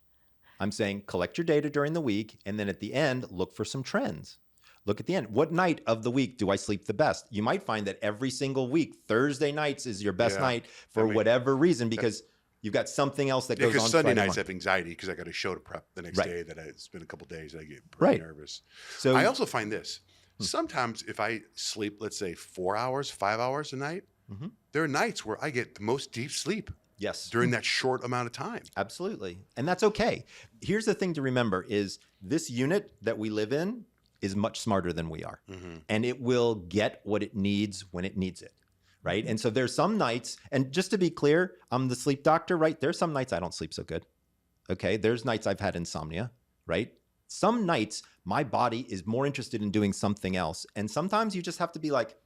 I'm saying collect your data during the week, and then at the end, look for some trends. Look at the end. What night of the week do I sleep the best? You might find that every single week, Thursday nights is your best Yeah. night for whatever reason, because you've got something else that Yeah, goes on. because Sunday Friday nights I morning. have anxiety because I got a show to prep the next Right. day that it's been a couple days and I get pretty Right. nervous. So I also find this. Sometimes if I sleep, let's say 4 hours, 5 hours a night, there are nights where I get the most deep sleep yes, during that short amount of time. absolutely. And that's okay. Here's the thing to remember is this unit that we live in, is much smarter than we are. And it will get what it needs when it needs it, right? And so there's some nights, and just to be clear, I'm the sleep doctor, right? There's some nights I don't sleep so good, okay? There's nights I've had insomnia, right? Some nights my body is more interested in doing something else. And sometimes you just have to be like,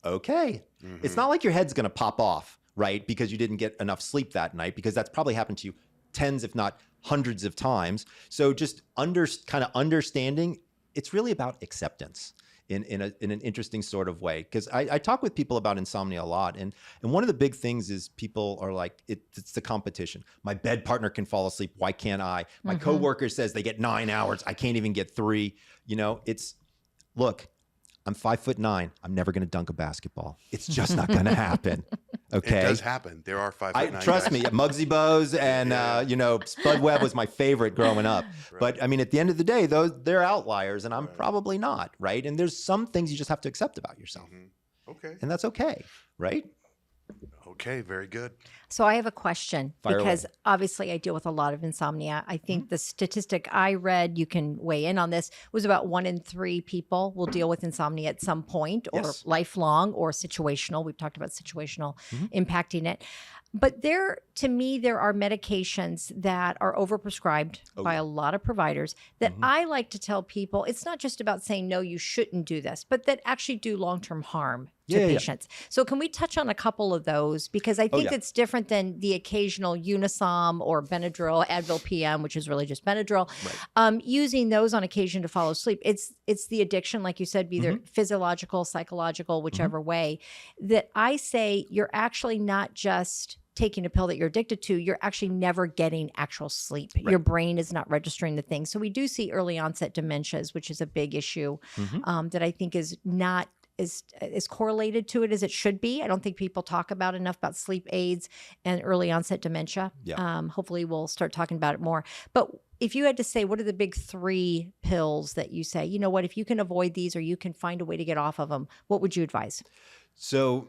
okay. It's not like your head's going to pop off, right? Because you didn't get enough sleep that night, because that's probably happened to you tens, if not hundreds of times. So just kind of understanding, it's really about acceptance in an interesting sort of way. Because I talk with people about insomnia a lot. And one of the big things is people are like, it's the competition. My bed partner can fall asleep. Why can't I? My coworker says they get 9 hours. I can't even get 3. You know, look, I'm 5'9". I'm never going to dunk a basketball. It's just not going to happen. Okay. It does happen. There are 5'9" Trust guys. me, Muggsy Bogues and, Spud Webb was my favorite growing up. Right. But I mean, at the end of the day, they're outliers, and I'm probably not, right? And there's some things you just have to accept about yourself. Okay. And that's okay, right? Okay. Very good. So I have a question, Fire because away. obviously I deal with a lot of insomnia. I think the statistic I read, you can weigh in on this, was about 1 in 3 people will deal with insomnia at some point, or Yes. lifelong, or situational. We've talked about situational impacting it. But to me, there are medications that are overprescribed by a lot of providers that I like to tell people, it's not just about saying, no, you shouldn't do this, but that actually do long-term harm to patients. So can we touch on a couple of those? Because I think it's different than the occasional Unisom or Benadryl, Advil PM, which is really just Benadryl. Right. Using those on occasion to follow sleep. It's the addiction, like you said, be either physiological, psychological, whichever way, that I say you're actually not just taking a pill that you're addicted to, you're actually never getting actual sleep. Right. Your brain is not registering the things. So we do see early onset dementias, which is a big issue that I think is not as correlated to it as it should be. I don't think people talk about enough about sleep aids and early onset dementia. Yeah. Hopefully we'll start talking about it more. But if you had to say, what are the big 3 pills that you say, you know what, if you can avoid these or you can find a way to get off of them, what would you advise? So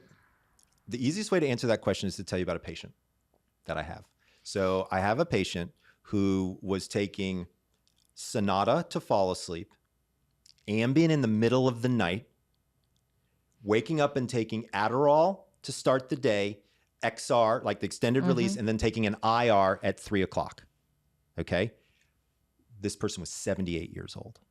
the easiest way to answer that question is to tell you about a patient that I have. So I have a patient who was taking Sonata to fall asleep, Ambien in the middle of the night, waking up and taking Adderall to start the day, XR, like the extended release, and then taking an IR at 3 o'clock. Okay. This person was 78 years old.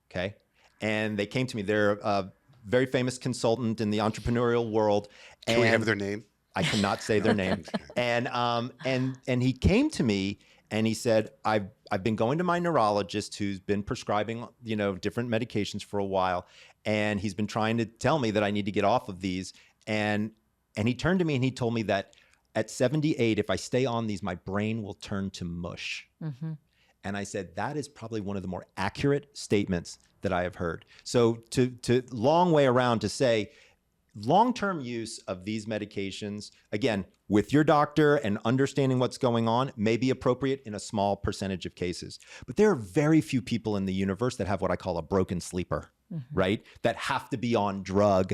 Okay. And they came to me. They're a very famous consultant in the entrepreneurial world. Can we have their name? I cannot say their name. And he came to me and he said, I've been going to my neurologist who's been prescribing, different medications for a while. And he's been trying to tell me that I need to get off of these. And he turned to me and he told me that at 78, if I stay on these, my brain will turn to mush. And I said, that is probably one of the more accurate statements that I have heard. So to long way around to say, long-term use of these medications, again, with your doctor and understanding what's going on, may be appropriate in a small percentage of cases. But there are very few people in the universe that have what I call a broken sleeper, right? That have to be on drug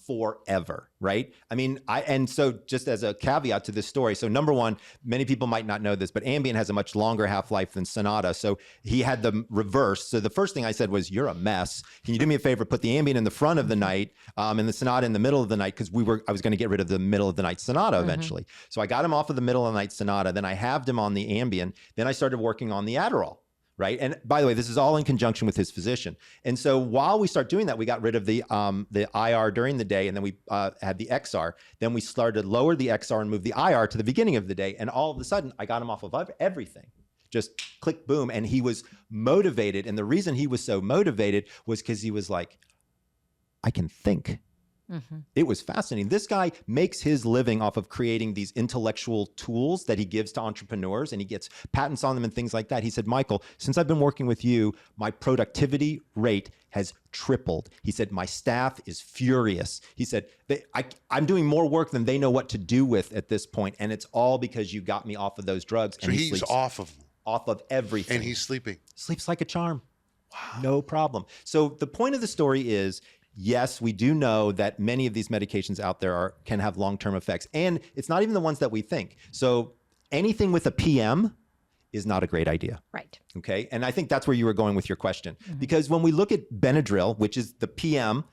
forever, right? I mean, and so just as a caveat to this story, so number one, many people might not know this, but Ambien has a much longer half-life than Sonata. So he had the reverse. So the first thing I said was, you're a mess. Can you do me a favor? Put the Ambien in the front of the night and the Sonata in the middle of the night, because I was going to get rid of the middle of the night Sonata eventually. So I got him off of the middle of the night Sonata. Then I halved him on the Ambien. Then I started working on the Adderall. Right. And by the way, this is all in conjunction with his physician. And so while we start doing that, we got rid of the IR during the day, and then we had the XR. Then we started to lower the XR and move the IR to the beginning of the day. And all of a sudden, I got him off of everything. Just click, boom. And he was motivated. And the reason he was so motivated was because he was like, I can think. It was fascinating. This guy makes his living off of creating these intellectual tools that he gives to entrepreneurs, and he gets patents on them and things like that. He said, Michael, since I've been working with you, my productivity rate has tripled. He said, my staff is furious. He said, I'm doing more work than they know what to do with at this point, and it's all because you got me off of those drugs. So he's off of everything. And he's sleeping. Sleeps like a charm. Wow. No problem. So the point of the story is, yes, we do know that many of these medications out there can have long-term effects. And it's not even the ones that we think. So anything with a PM is not a great idea. Right. Okay. And I think that's where you were going with your question. Because when we look at Benadryl, which is the PM,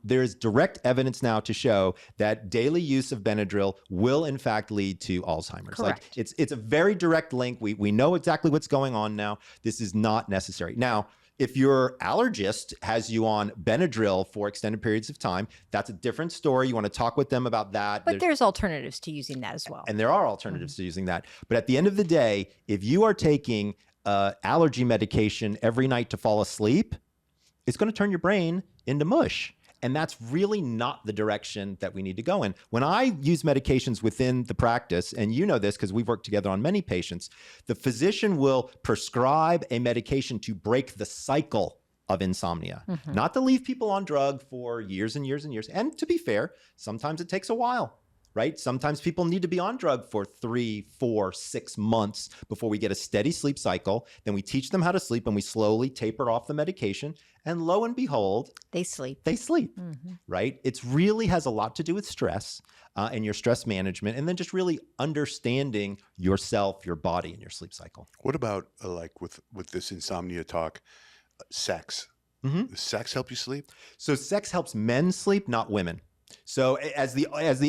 there's direct evidence now to show that daily use of Benadryl will in fact lead to Alzheimer's. Correct. Like it's a very direct link. We know exactly what's going on now. This is not necessary. Now, if your allergist has you on Benadryl for extended periods of time, that's a different story. You want to talk with them about that. But there's alternatives to using that as well. And there are alternatives to using that. But at the end of the day, if you are taking allergy medication every night to fall asleep, it's going to turn your brain into mush. And that's really not the direction that we need to go in. When I use medications within the practice, and you know this because we've worked together on many patients, the physician will prescribe a medication to break the cycle of insomnia, not to leave people on drug for years and years and years. And to be fair, sometimes it takes a while. Right? Sometimes people need to be on drug for 3, 4, 6 months before we get a steady sleep cycle. Then we teach them how to sleep and we slowly taper off the medication. And lo and behold, they sleep. They sleep, right? It really has a lot to do with stress and your stress management, and then just really understanding yourself, your body, and your sleep cycle. What about like with this insomnia talk, sex? Does sex help you sleep? So sex helps men sleep, not women. So as the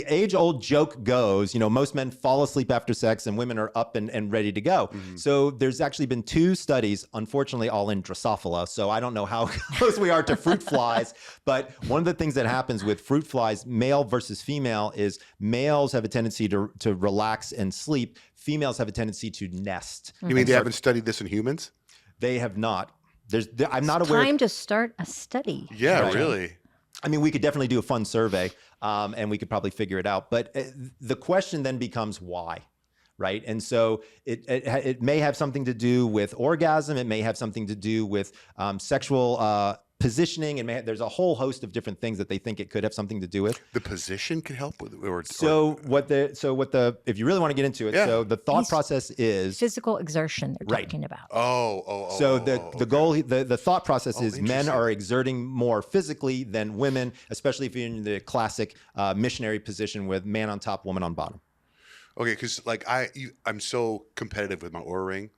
age-old joke goes, most men fall asleep after sex and women are up and ready to go. So there's actually been 2 studies, unfortunately all in Drosophila. So I don't know how close we are to fruit flies, but one of the things that happens with fruit flies, male versus female, is males have a tendency to relax and sleep. Females have a tendency to nest. You mean they haven't studied this in humans? They have not. I'm not It's aware. time to start a study. Yeah, Right. really. I mean, we could definitely do a fun survey and we could probably figure it out. But the question then becomes why, right? And so it may have something to do with orgasm. It may have something to do with sexual positioning. There's a whole host of different things that they think it could have something to do with. The position can help with, if you really want to get into it, so the thought process is Physical exertion they're Right. talking about. So the goal, the thought process is men interesting. are exerting more physically than women, especially if you're in the classic missionary position with man on top, woman on bottom. Okay, because like I'm so competitive with my Oura Ring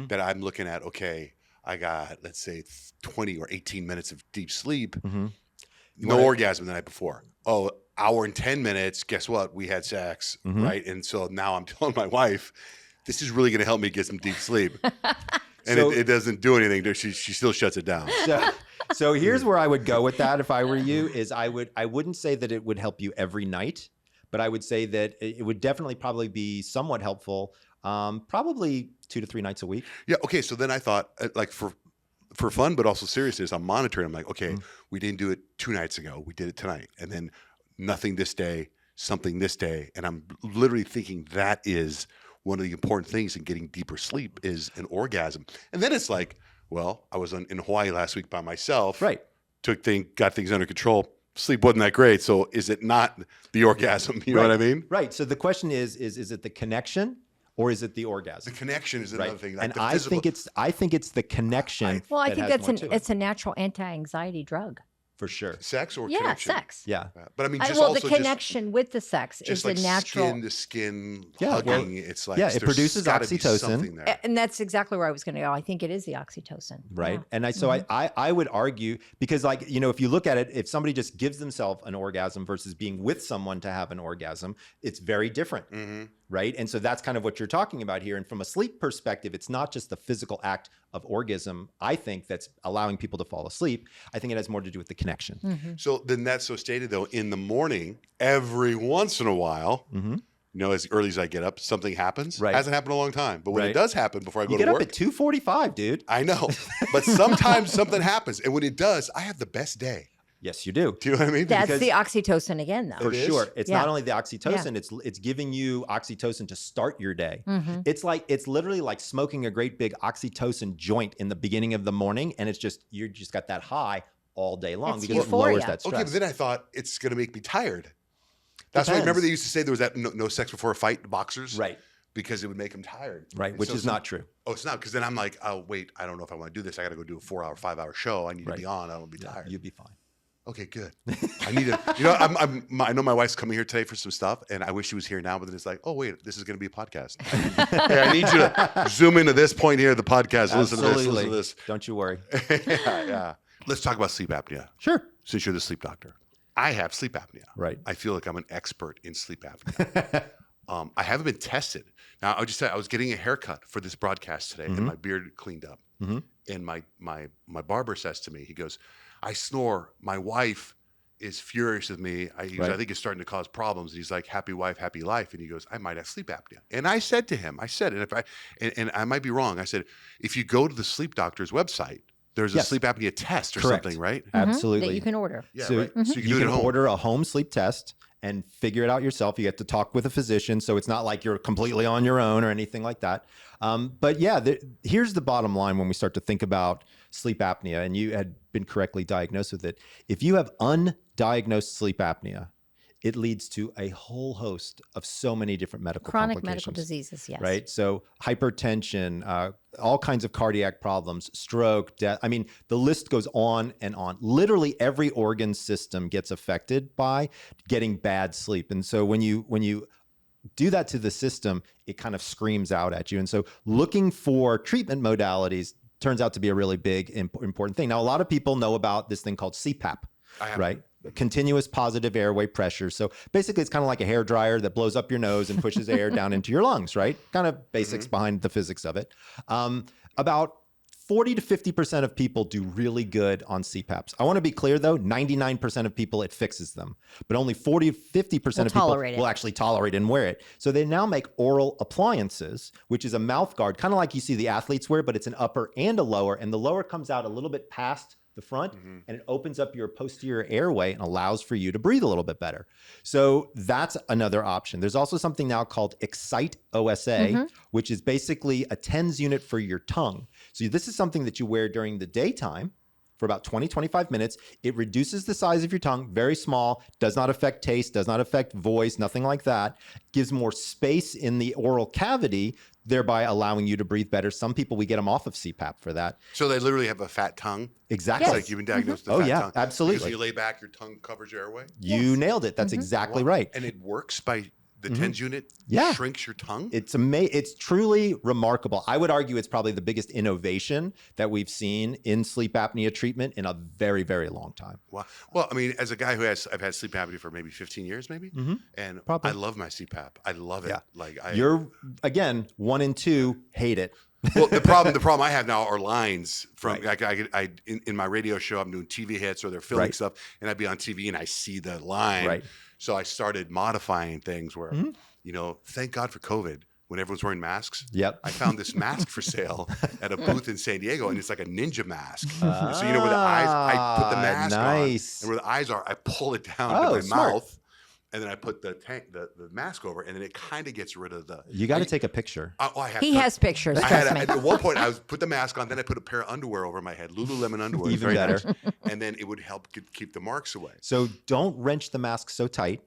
that I'm looking at, okay, I got, let's say 20 or 18 minutes of deep sleep, no orgasm the night before. Oh, hour and 10 minutes, guess what? We had sex, right? And so now I'm telling my wife, this is really going to help me get some deep sleep. And it doesn't do anything. She still shuts it down. So here's where I would go with that if I were you, is I wouldn't say that it would help you every night, but I would say that it would definitely probably be somewhat helpful, probably 2 to 3 nights a week. Yeah. Okay. So then I thought, like for fun, but also seriousness, I'm monitoring. I'm like, okay, we didn't do it 2 nights ago. We did it tonight, and then nothing this day, something this day, and I'm literally thinking that is one of the important things in getting deeper sleep is an orgasm. And then it's like, well, I was in Hawaii last week by myself. Right. Got things under control. Sleep wasn't that great. So is it not the orgasm? You know what I mean? Right. So the question is it the connection or is it the orgasm? The connection is another thing. Like And the I physical- think it's the connection. Well, I that think has more to it, it's a natural anti-anxiety drug. for sure. sex or Yeah, connection. sex. Yeah. But I mean, just Well, also the connection with the sex is just the like natural. skin to skin Yeah, well, hugging. It's like it there's produces gotta be oxytocin. something there. And that's exactly where I was going to go. I think it is the oxytocin. Right. Yeah. And I would argue, because if you look at it, if somebody just gives themselves an orgasm versus being with someone to have an orgasm, it's very different. Right. And so that's kind of what you're talking about here. And from a sleep perspective, it's not just the physical act of orgasm, I think, that's allowing people to fall asleep. I think it has more to do with the connection. So then that's so stated though, in the morning, every once in a while, as early as I get up, something happens. Right. Hasn't happened in a long time. But when it Right. does happen before I go You to get up work, at 2:45, dude. I know. But sometimes something happens. And when it does, I have the best day. Yes, you do. Do you know what I mean? That's Because- the oxytocin again, though. For It is? sure. It's Yeah. not only the oxytocin, it's giving you oxytocin to start your day. Mm-hmm. It's literally like smoking a great big oxytocin joint in the beginning of the morning, and you just got that high all day long It's because euphoria. it lowers that stress. Okay, but then I thought it's going to make me tired. That's why I remember they used to say there was that no sex before a fight, boxers. Right. Because it would make them tired. Right, And which so is not true. Oh, it's not. Because then I'm like, oh, wait, I don't know if I want to do this. I got to go do a 4-hour, 5-hour show. I need to Right. be on. I don't want to be tired. You'd be fine. Okay, good. I need to, I know my wife's coming here today for some stuff, and I wish she was here now, but then it's like, oh, wait, this is going to be a podcast. Hey, I need you to zoom into this point here, the podcast. Listen to this. Don't you worry. Yeah. Let's talk about sleep apnea. Sure. Since you're the sleep doctor. I have sleep apnea. Right. I feel like I'm an expert in sleep apnea. I haven't been tested. Now, I'll just say I was getting a haircut for this broadcast today, and my beard cleaned up. And my barber says to me, he goes, I snore. My wife is furious with me. I think it's starting to cause problems. And he's like, happy wife, happy life. And he goes, I might have sleep apnea. And I said to him, and I might be wrong. I said, if you go to the sleep doctor's website, there's a sleep apnea test or something, right? Absolutely. That you can order. Yeah, So, right. So you can do it at home. order a home sleep test and figure it out yourself. You have to talk with a physician, so it's not like you're completely on your own or anything like that. But yeah, here's the bottom line when we start to think about sleep apnea, and you had been correctly diagnosed with it. If you have undiagnosed sleep apnea, it leads to a whole host of so many different Chronic complications. medical diseases, yes. Right? So hypertension, all kinds of cardiac problems, stroke, death. I mean, the list goes on and on. Literally every organ system gets affected by getting bad sleep. And so when you do that to the system, it kind of screams out at you. And so looking for treatment modalities turns out to be a really big, important thing. Now, a lot of people know about this thing called CPAP, right? Continuous positive airway pressure. So basically it's kind of like a hair dryer that blows up your nose and pushes air down into your lungs, right? Kind of basics behind the physics of it. About 40 to 50% of people do really good on CPAPs. I want to be clear though, 99% of people, it fixes them, but only 40 to 50% of people will actually tolerate and wear it. So they now make oral appliances, which is a mouth guard, kind of like you see the athletes wear, but it's an upper and a lower, and the lower comes out a little bit past the front, and it opens up your posterior airway and allows for you to breathe a little bit better. So that's another option. There's also something now called Excite OSA, which is basically a TENS unit for your tongue. So this is something that you wear during the daytime for about 20, 25 minutes. It reduces the size of your tongue, very small, does not affect taste, does not affect voice, nothing like that. Gives more space in the oral cavity, thereby allowing you to breathe better. Some people, we get them off of CPAP for that. So they literally have a fat tongue? Exactly. It's like you've been diagnosed with a fat tongue. Absolutely. Because you lay back, your tongue covers your airway? You nailed it. That's exactly right. And it works by the TENS unit shrinks your tongue? It's truly remarkable. I would argue it's probably the biggest innovation that we've seen in sleep apnea treatment in a very, very long time. Wow. Well, I mean, as a guy I've had sleep apnea for maybe 15 years, and I love my CPAP. I love it. Yeah. Like You're, again, 1 and 2, hate it. Well, the problem I have now are lines from in my radio show. I'm doing TV hits or they're filming stuff, and I'd be on TV and I see the line. Right. So I started modifying things where, thank God for COVID when everyone's wearing masks. Yep. I found this mask for sale at a booth in San Diego, and it's like a ninja mask. So where the eyes, I put the mask on, and where the eyes are, I pull it down to my mouth. And then I put the mask over, and then it kind of gets rid of the. You got to take a picture. He has pictures. Trust me. At one point, I put the mask on, then I put a pair of underwear over my head, Lululemon underwear. Even better. Nice. And then it would help keep the marks away. So don't wrench the mask so tight.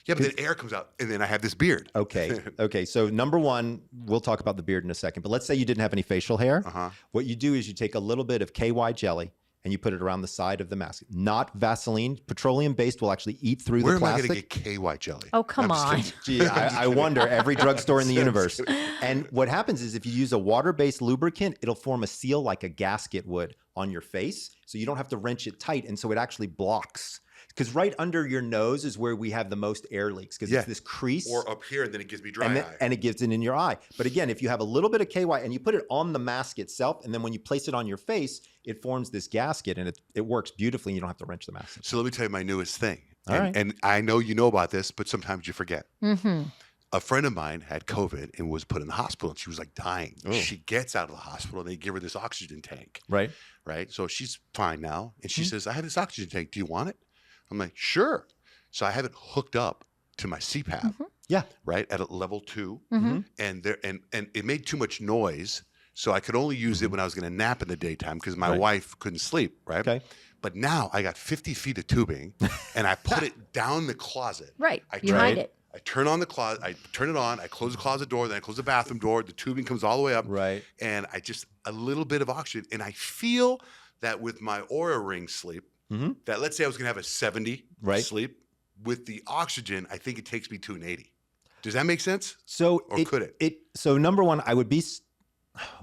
Yeah, but then air comes out, and then I have this beard. Okay. So number one, we'll talk about the beard in a second. But let's say you didn't have any facial hair. What you do is you take a little bit of KY jelly, and you put it around the side of the mask. Not Vaseline. Petroleum-based will actually eat through the plastic. Where am I going to get KY jelly? Oh, come on. Gee, I wonder. Every drugstore in the universe. And what happens is if you use a water-based lubricant, it'll form a seal like a gasket would on your face. So you don't have to wrench it tight. And so it actually blocks. Because right under your nose is where we have the most air leaks. Because it's this crease. Or up here, and then it gives me dry eye. And it gets it in your eye. But again, if you have a little bit of KY and you put it on the mask itself, and then when you place it on your face, it forms this gasket, and it works beautifully, and you don't have to wrench the mask. So let me tell you my newest thing. All right. And I know you know about this, but sometimes you forget. A friend of mine had COVID and was put in the hospital, and she was like dying. Oh. She gets out of the hospital, and they give her this oxygen tank. Right. So she's fine now. And she says, I have this oxygen tank. Do you want it? I'm like, sure. So I have it hooked up to my CPAP. Yeah. Right. At a level 2. And it made too much noise. So I could only use it when I was going to nap in the daytime because my wife couldn't sleep. Right. Okay. But now I got 50 feet of tubing and I put it down the closet. Right. You hide it. I turn on the closet. I turn it on. I close the closet door. Then I close the bathroom door. The tubing comes all the way up. Right. And I just a little bit of oxygen. And I feel that with my Aura Ring sleep, that let's say I was going to have a 70 Right. sleep. With the oxygen, I think it takes me to an 80. Does that make sense? So Could it? So number one, I would be,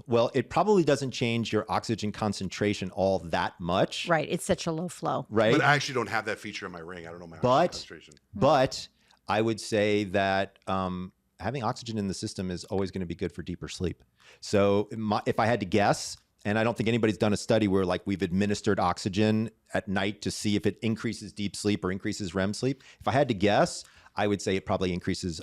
well, it probably doesn't change your oxygen concentration all that much. Right. It's such a low flow. Right. But I actually don't have that feature in my ring. I don't know my oxygen concentration. But I would say that having oxygen in the system is always going to be good for deeper sleep. So if I had to guess, and I don't think anybody's done a study where like we've administered oxygen at night to see if it increases deep sleep or increases REM sleep. If I had to guess, I would say it probably increases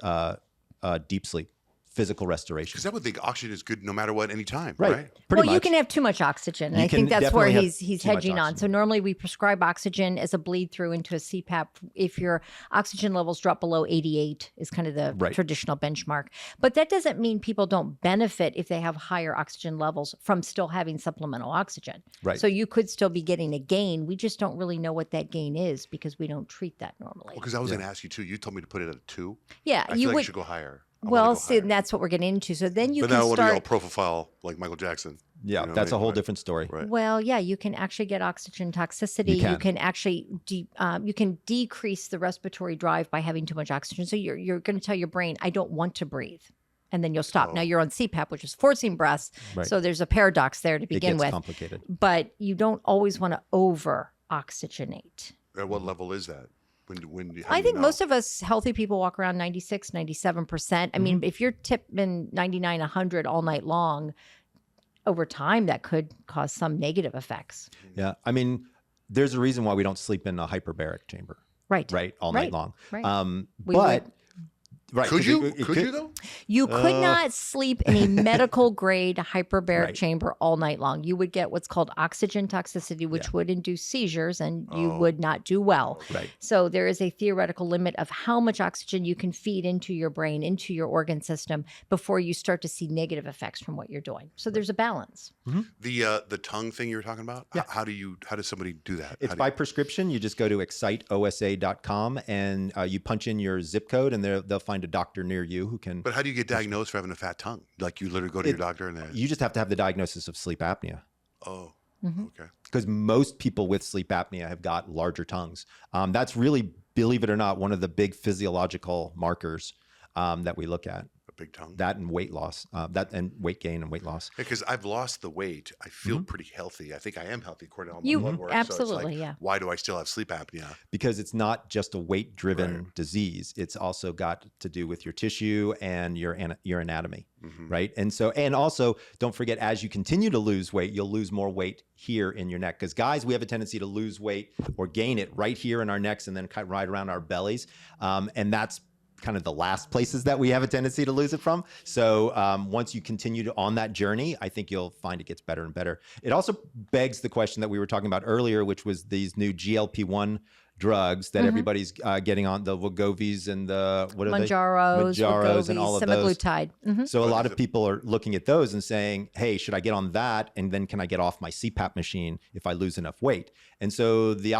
deep sleep, physical restoration. Because I would think oxygen is good no matter what, anytime, Right. right? Pretty Well, much. you can have too much oxygen. And You I can think that's where definitely have he's too much hedging on. So oxygen. normally we prescribe oxygen as a bleed through into a CPAP if your oxygen levels drop below 88 is kind of the Right. traditional benchmark. But that doesn't mean people don't benefit if they have higher oxygen levels from still having supplemental oxygen. Right. So you could still be getting a gain. We just don't really know what that gain is because we don't treat that normally. Because I was going to ask you too. You told me to put it at a 2. Yeah, I you feel like would. you should go higher. I wanna Well, go see, higher. that's what we're getting into. So then you But can now what are y'all start. profile like Michael Jackson? Yeah, You know what that's I a mean? whole Right. different story. Right. Well, yeah, you can actually get oxygen toxicity. You You can. can actually you can decrease the respiratory drive by having too much oxygen. So you're going to tell your brain, I don't want to breathe. And then you'll stop. Now Oh. you're on CPAP, which is forcing breaths. Right. So there's a paradox there to It begin gets with. complicated. But you don't always want to over oxygenate. At what level is that? When I think most of us healthy people walk around 96, 97%. I mean, if you're tipping 99, 100 all night long, over time, that could cause some negative effects. Yeah. I mean, there's a reason why we don't sleep in a hyperbaric chamber, Right. right? All Right. night long. Right. But We would. right. Could 'cause you? it Could you though? You could not sleep in a medical grade hyperbaric Right. chamber all night long. You would get what's called oxygen toxicity, which would induce seizures, and you Oh. would not do well. Right. So there is a theoretical limit of how much oxygen you can feed into your brain, into your organ system before you start to see negative effects from what you're doing. So there's a balance. The tongue thing you were talking about. Yeah. How does somebody do that? It's How do by prescription. You just go to exciteosa.com and you punch in your zip code, and they'll find a doctor near you who can. But how do you get diagnosed for having a fat tongue? Like you literally go to your doctor and You just have to have the diagnosis of sleep apnea. oh, okay. Because most people with sleep apnea have got larger tongues. That's really, believe it or not, one of the big physiological markers that we look at. A big tongue. That and weight loss, that and weight gain and weight loss. Because I've lost the weight. I feel pretty healthy. I think I am healthy according to all my You- blood work. absolutely, so it's like, yeah. Why do I still have sleep apnea? Because it's not just a weight-driven Right. disease. It's also got to do with your tissue and your anatomy, Mhm. right? And also, don't forget, as you continue to lose weight, you'll lose more weight here in your neck. Because guys, we have a tendency to lose weight or gain it right here in our necks and then kind of right around our bellies, and that's kind of the last places that we have a tendency to lose it from. So once you continue on that journey, I think you'll find it gets better and better. It also begs the question that we were talking about earlier, which was these new GLP-1 drugs that everybody's getting on, the Wegovy's and the what are Mounjaros, they? Mounjaros and all of those. semaglutide. Mhm. So a What lot is of it? people are looking at those and saying, hey, should I get on that? And then can I get off my CPAP machine if I lose enough weight? And so the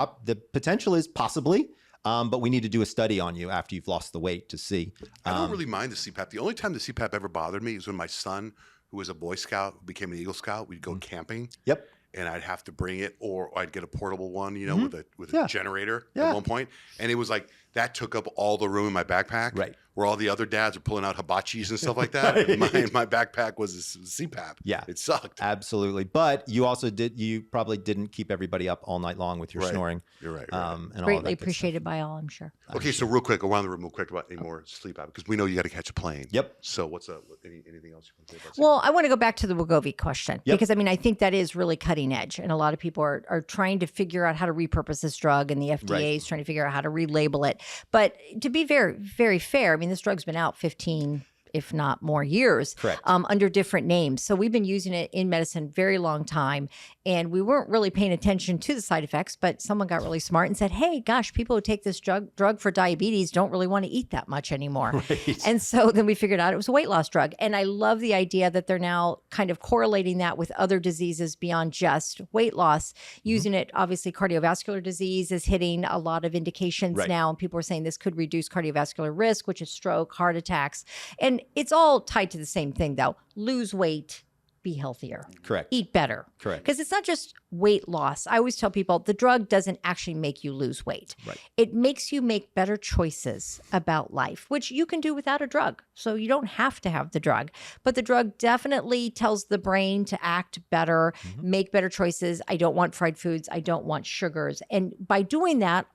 potential is possibly, but we need to do a study on you after you've lost the weight to see. I don't really mind the CPAP. The only time the CPAP ever bothered me is when my son, who was a Boy Scout, who became an Eagle Scout, we'd go camping. Yep. And I'd have to bring it, or I'd get a portable one, you know, with Yeah. a generator Yeah. at one point. And it was like that took up all the room in my backpack. Right. Where all the other dads are pulling out hibachis and stuff like that. And my backpack was a CPAP. Yeah. It sucked. Absolutely. But you probably didn't keep everybody up all night long with your Right. snoring. You're right. And all of that Greatly good stuff. appreciated by all, I'm sure. Okay, so real quick, around the room real quick about any more sleep habits, because we know you got to catch a plane. Yep. So what's up? Anything else you want to say about Well, I want to go back to the Wegovy question Yep. because I think that is really cutting edge, and a lot of people are trying to figure out how to repurpose this drug, and the FDA is trying to figure out how to relabel it. But to be very, very fair, this drug's been out 15, if not more years, Correct. under different names. So we've been using it in medicine very long time, and we weren't really paying attention to the side effects. But someone got really smart and said, "Hey, gosh, people who take this drug for diabetes don't really want to eat that much anymore." Right. And so then we figured out it was a weight loss drug. And I love the idea that they're now kind of correlating that with other diseases beyond just weight loss, using it. Obviously, cardiovascular disease is hitting a lot of indications Right. now. And people are saying this could reduce cardiovascular risk, which is stroke, heart attacks. And it's all tied to the same thing, though: lose weight, be healthier. Correct. Eat better. Correct. Because it's not just weight loss. I always tell people the drug doesn't actually make you lose weight. Right. It makes you make better choices about life, which you can do without a drug. So you don't have to have the drug. But the drug definitely tells the brain to act better, make better choices. I don't want fried foods. I don't want sugars. And by doing that,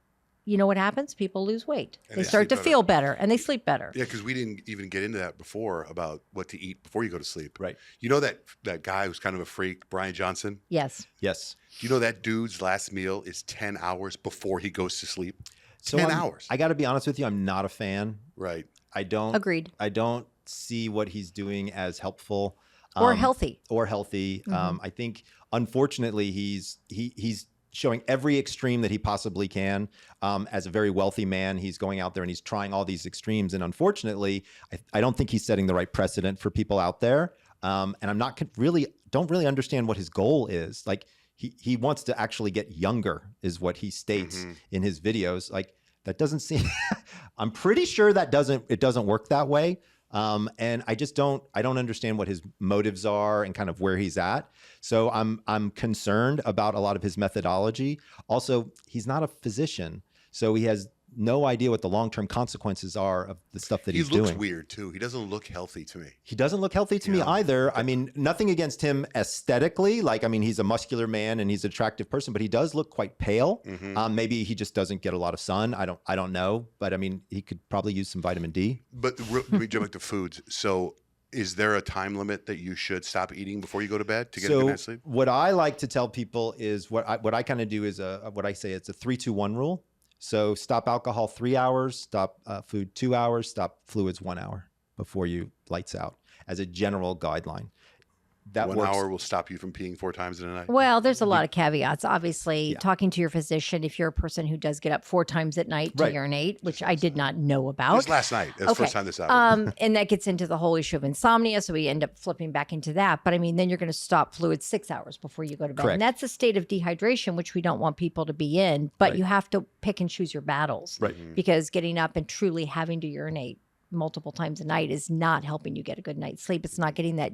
you know what happens? People lose weight. And they they start sleep to better. feel better and they sleep better. Yeah, because we didn't even get into that before about what to eat before you go to sleep. Right. You know that guy who's kind of a freak, Brian Johnson? Yes. Yes. Do you know that dude's last meal is 10 hours before he goes to sleep? So 10 hours. I got to be honest with you. I'm not a fan. Right. I don't. Agreed. I don't see what he's doing as helpful Or healthy. Or healthy. I think, unfortunately, he's showing every extreme that he possibly can. As a very wealthy man, he's going out there and he's trying all these extremes. And unfortunately, I don't think he's setting the right precedent for people out there. And I'm not don't really understand what his goal is. Like he wants to actually get younger, is what he states in his videos. Like that doesn't seem. I'm pretty sure it doesn't work that way. And I don't understand what his motives are and kind of where he's at. So I'm concerned about a lot of his methodology. Also, he's not a physician, so he has no idea what the long-term consequences are of the stuff that he's doing. He looks weird too. He doesn't look healthy to me. He doesn't look healthy to me either. I mean, nothing against him aesthetically. Like, I mean, he's a muscular man and he's an attractive person, but he does look quite pale. Maybe he just doesn't get a lot of sun. I don't know. But I mean, he could probably use some vitamin D. But let me jump back to foods. So is there a time limit that you should stop eating before you go to bed to get a good night's sleep? What I like to tell people is what I kind of do is what I say, it's a 3-2-1 rule. So stop alcohol 3 hours, stop food 2 hours, stop fluids 1 hour before you lights out, as a general guideline. That 1 works. hour will stop you from peeing 4 times in a night. Well, there's a lot of caveats. Obviously, talking to your physician, if you're a person who does get up 4 times at night to urinate, which I did not know about. Just last night. That's the first time this happened. And that gets into the whole issue of insomnia. So we end up flipping back into that. But I mean, then you're going to stop fluids 6 hours before you go to bed. Correct. And that's a state of dehydration, which we don't want people to be in. But you have to pick and choose your battles. Right. Because getting up and truly having to urinate multiple times a night is not helping you get a good night's sleep. It's not getting that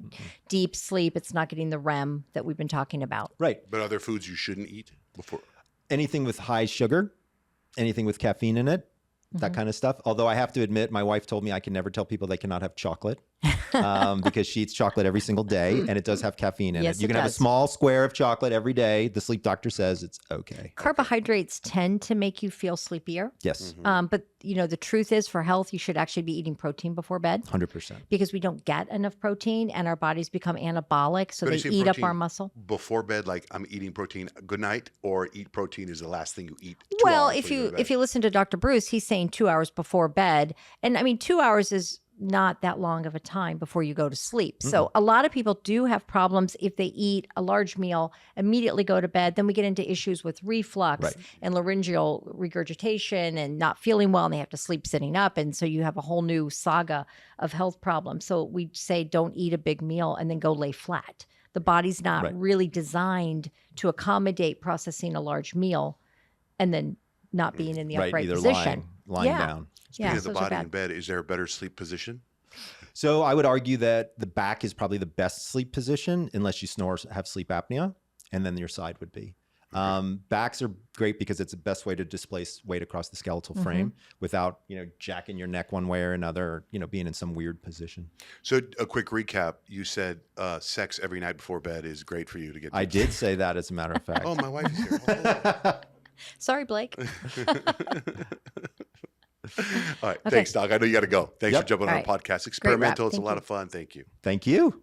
deep sleep. It's not getting the REM that we've been talking about. Right. But are there foods you shouldn't eat before? Anything with high sugar, anything with caffeine in it, that kind of stuff. Although I have to admit, my wife told me I can never tell people they cannot have chocolate because she eats chocolate every single day and it does have caffeine in Yes, it. You it can have a does. small square of chocolate every day. The sleep doctor says it's okay. Carbohydrates tend to make you feel sleepier. Yes, But, you know, the truth is for health, you should actually be eating protein before bed 100%. because we don't get enough protein and our bodies become anabolic. So But they you say eat up protein our muscle. Before bed, like I'm eating protein good night, or eat protein is the last thing you eat. 2 Well, hours if before you go to bed? if you listen to Dr. Breus, he's saying 2 hours before bed. And I mean, 2 hours is not that long of a time before you go to sleep. So a lot of people do have problems if they eat a large meal, immediately go to bed. Then we get into issues with reflux and laryngeal regurgitation and not feeling well, and they have to sleep sitting up. And so you have a whole new saga of health problems. So we say don't eat a big meal and then go lay flat. The body's not really designed to accommodate processing a large meal and then not being in the upright either position. lying down. Speaking of the those are body bad. in bed, is there a better sleep position? So I would argue that the back is probably the best sleep position unless you snore, have sleep apnea, and then your side would be. Backs are great because it's the best way to displace weight across the skeletal frame without, jacking your neck one way or another, or, being in some weird position. So a quick recap. You said sex every night before bed is great for you to get. I did say that, as a matter of fact. Oh, my wife is here. Oh. Sorry, Blake. All right. Thanks, Doc. I know you got to go. Thanks for jumping on All the right. podcast. Great wrap. Experimental. It's a Thank lot you. of fun. Thank you. Thank you.